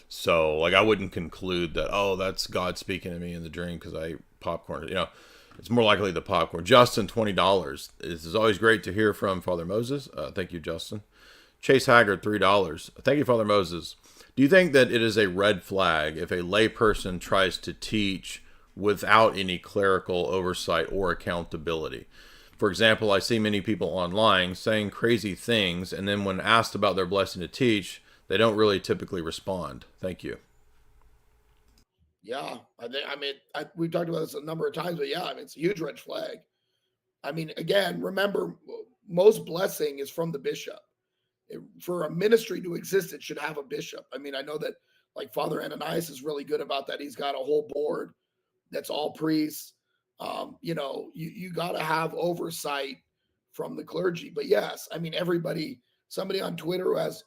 A: So, like, I wouldn't conclude that, oh, that's God speaking to me in the dream because I ate popcorn. It's more likely the popcorn. Justin, $20. This is always great to hear from Father Moses. Thank you, Justin. Chase Haggard, $3. Thank you, Father Moses. Do you think that it is a red flag if a layperson tries to teach without any clerical oversight or accountability? For example, I see many people online saying crazy things, and then when asked about their blessing to teach, they don't really typically respond. Thank you.
B: Yeah, we've talked about this a number of times, but yeah, I mean, it's a huge red flag. I mean, again, remember, most blessing is from the bishop. For a ministry to exist, it should have a bishop. I mean, I know that like Father Ananias is really good about that. He's got a whole board that's all priests. You got to have oversight from the clergy. But yes, I mean, somebody on Twitter who has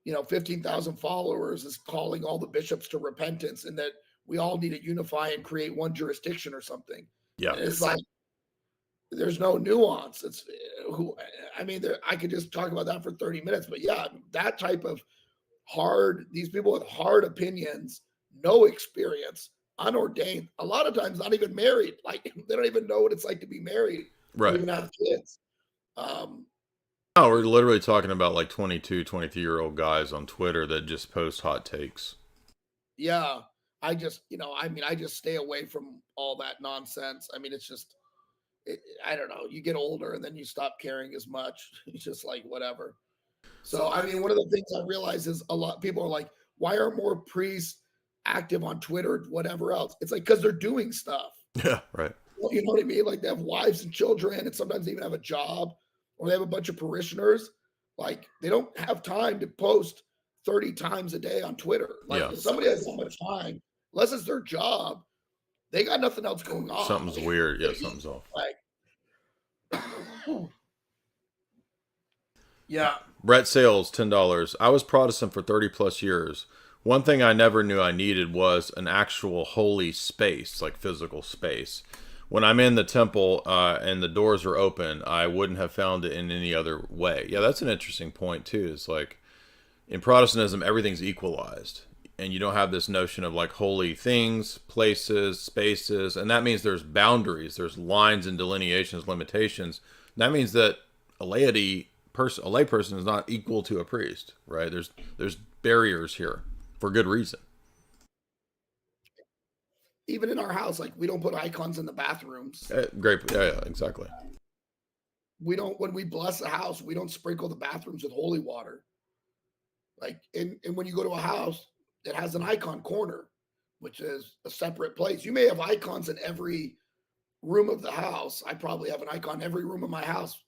B: 15,000 followers is calling all the bishops to repentance, and that we all need to unify and create one jurisdiction or something.
A: Yeah.
B: And it's like, there's no nuance. I could just talk about that for 30 minutes, but yeah, that type of these people with hard opinions, no experience, unordained, a lot of times not even married. Like, they don't even know what it's like to be married or
A: Right.
B: even have kids.
A: No, we're literally talking about like 22, 23-year-old guys on Twitter that just post hot takes.
B: Yeah. I just stay away from all that nonsense. I mean, it's just, I don't know. You get older and then you stop caring as much. It's just like, whatever. So, I mean, one of the things I realize is a lot of people are like, why aren't more priests active on Twitter, whatever else? It's like, because they're doing stuff.
A: Yeah, right.
B: You know what I mean? Like, they have wives and children, and sometimes they even have a job, or they have a bunch of parishioners. Like, they don't have time to post 30 times a day on Twitter. Like,
A: Yeah.
B: if somebody has so much time, unless it's their job, they got nothing else going on.
A: Something's weird. Yeah, something's off.
B: Like, yeah.
A: Brett Sales, $10. I was Protestant for 30 plus years. One thing I never knew I needed was an actual holy space, like physical space. When I'm in the temple and the doors are open, I wouldn't have found it in any other way. Yeah, that's an interesting point too. It's like in Protestantism, everything's equalized. And you don't have this notion of like holy things, places, spaces. And that means there's boundaries, there's lines and delineations, limitations. That means that a layperson is not equal to a priest, right? There's barriers here for good reason.
B: Even in our house, like, we don't put icons in the bathrooms.
A: Great. Yeah, exactly.
B: When we bless a house, we don't sprinkle the bathrooms with holy water. Like, and when you go to a house, it has an icon corner, which is a separate place. You may have icons in every room of the house. I probably have an icon in every room of my house,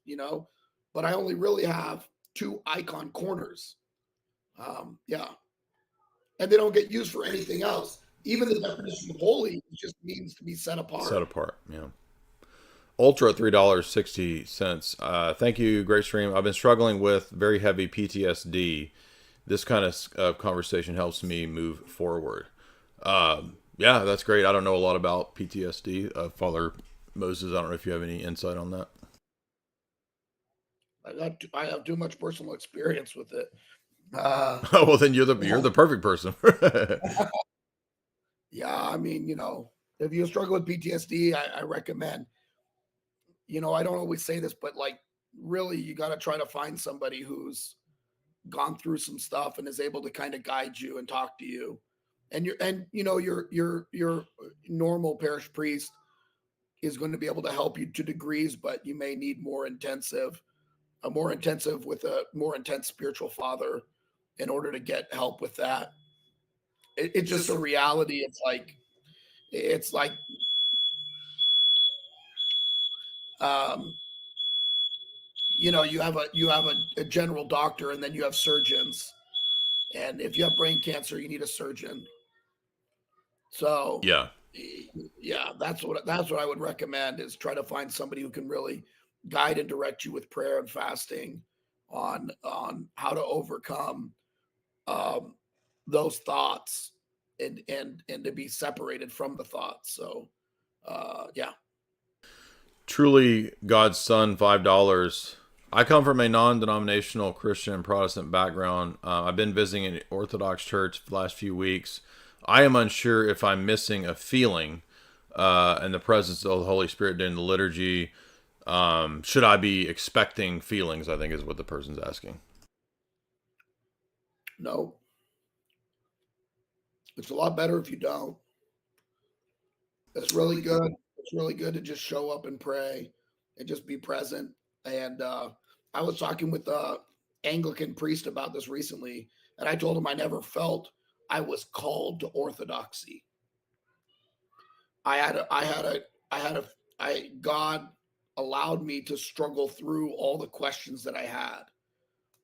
B: but I only really have 2 icon corners. Yeah. And they don't get used for anything else. Even the definition of holy just means to be set apart.
A: Set apart, yeah. Ultra, $3.60. Thank you, great stream. I've been struggling with very heavy PTSD. This kind of conversation helps me move forward. Yeah, that's great. I don't know a lot about PTSD. Father Moses, I don't know if you have any insight on that.
B: I have too much personal experience with it.
A: Well, then you're the perfect person.
B: Yeah, I mean, if you struggle with PTSD, I recommend, I don't always say this, but like, really, you got to try to find somebody who's gone through some stuff and is able to kind of guide you and talk to you. And your normal parish priest is going to be able to help you to degrees, but you may need more intensive with a more intense spiritual father in order to get help with that. It's just a reality. It's like you have a general doctor, and then you have surgeons, and if you have brain cancer, you need a surgeon. So
A: yeah,
B: that's what I would recommend, is try to find somebody who can really guide and direct you with prayer and fasting on how to overcome those thoughts and to be separated from the thoughts. So yeah.
A: Truly God's Son, $5. I come from a non-denominational Christian Protestant background. I've been visiting an Orthodox church the last few weeks. I am unsure if I'm missing a feeling in the presence of the Holy Spirit during the liturgy. Should I be expecting feelings, I think is what the person's asking.
B: No. It's a lot better if you don't. It's really good. It's really good to just show up and pray and just be present. And I was talking with the Anglican priest about this recently. And I told him I never felt I was called to orthodoxy. I had a, I had a, I had a, I, God allowed me to struggle through all the questions that I had.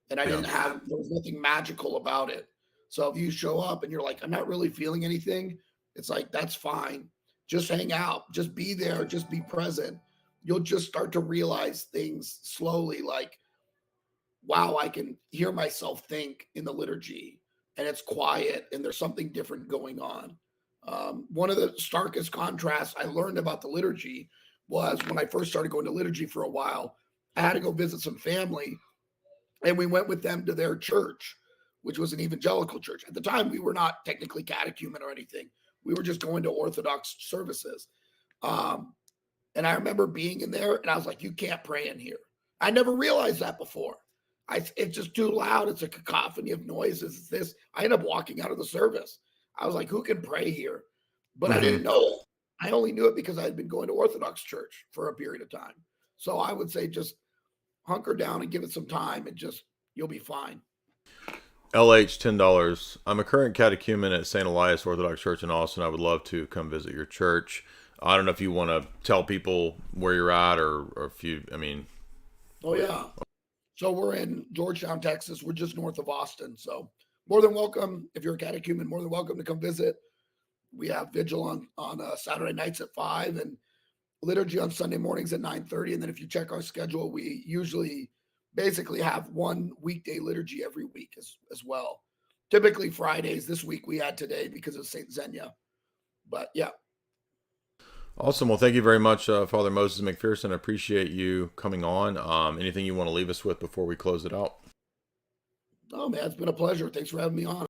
B: And I
A: Yeah.
B: didn't have, there was nothing magical about it. So if you show up and you're like, I'm not really feeling anything, it's like, that's fine. Just hang out, just be there, just be present. You'll just start to realize things slowly, like, wow, I can hear myself think in the liturgy and it's quiet and there's something different going on. One of the starkest contrasts I learned about the liturgy was when I first started going to liturgy for a while. I had to go visit some family and we went with them to their church, which was an evangelical church. At the time, we were not technically catechumen or anything. We were just going to Orthodox services. Um, and I remember being in there and I was like, you can't pray in here. I never realized that before. It's just too loud. It's a cacophony of noises. It's this. I ended up walking out of the service. I was like, who can pray here? But I
A: Hmm.
B: didn't know. I only knew it because I had been going to Orthodox church for a period of time. So I would say just hunker down and give it some time and just, you'll be fine.
A: LH $10. I'm a current catechumen at St. Elias Orthodox Church in Austin. I would love to come visit your church. I don't know if you want to tell people where you're at, or if you, I mean,
B: Oh, yeah. So we're in Georgetown, Texas. We're just north of Austin. So more than welcome. If you're a catechumen, more than welcome to come visit. We have vigil on Saturday nights at 5 and liturgy on Sunday mornings at 9:30. And then if you check our schedule, we usually basically have one weekday liturgy every week as well. Typically Fridays. This week we had today because of St. Xenia. But yeah.
A: awesome. Well, thank you very much, Father Moses McPherson. I appreciate you coming on. Anything you want to leave us with before we close it out?
B: Oh man, it's been a pleasure. Thanks for having me on.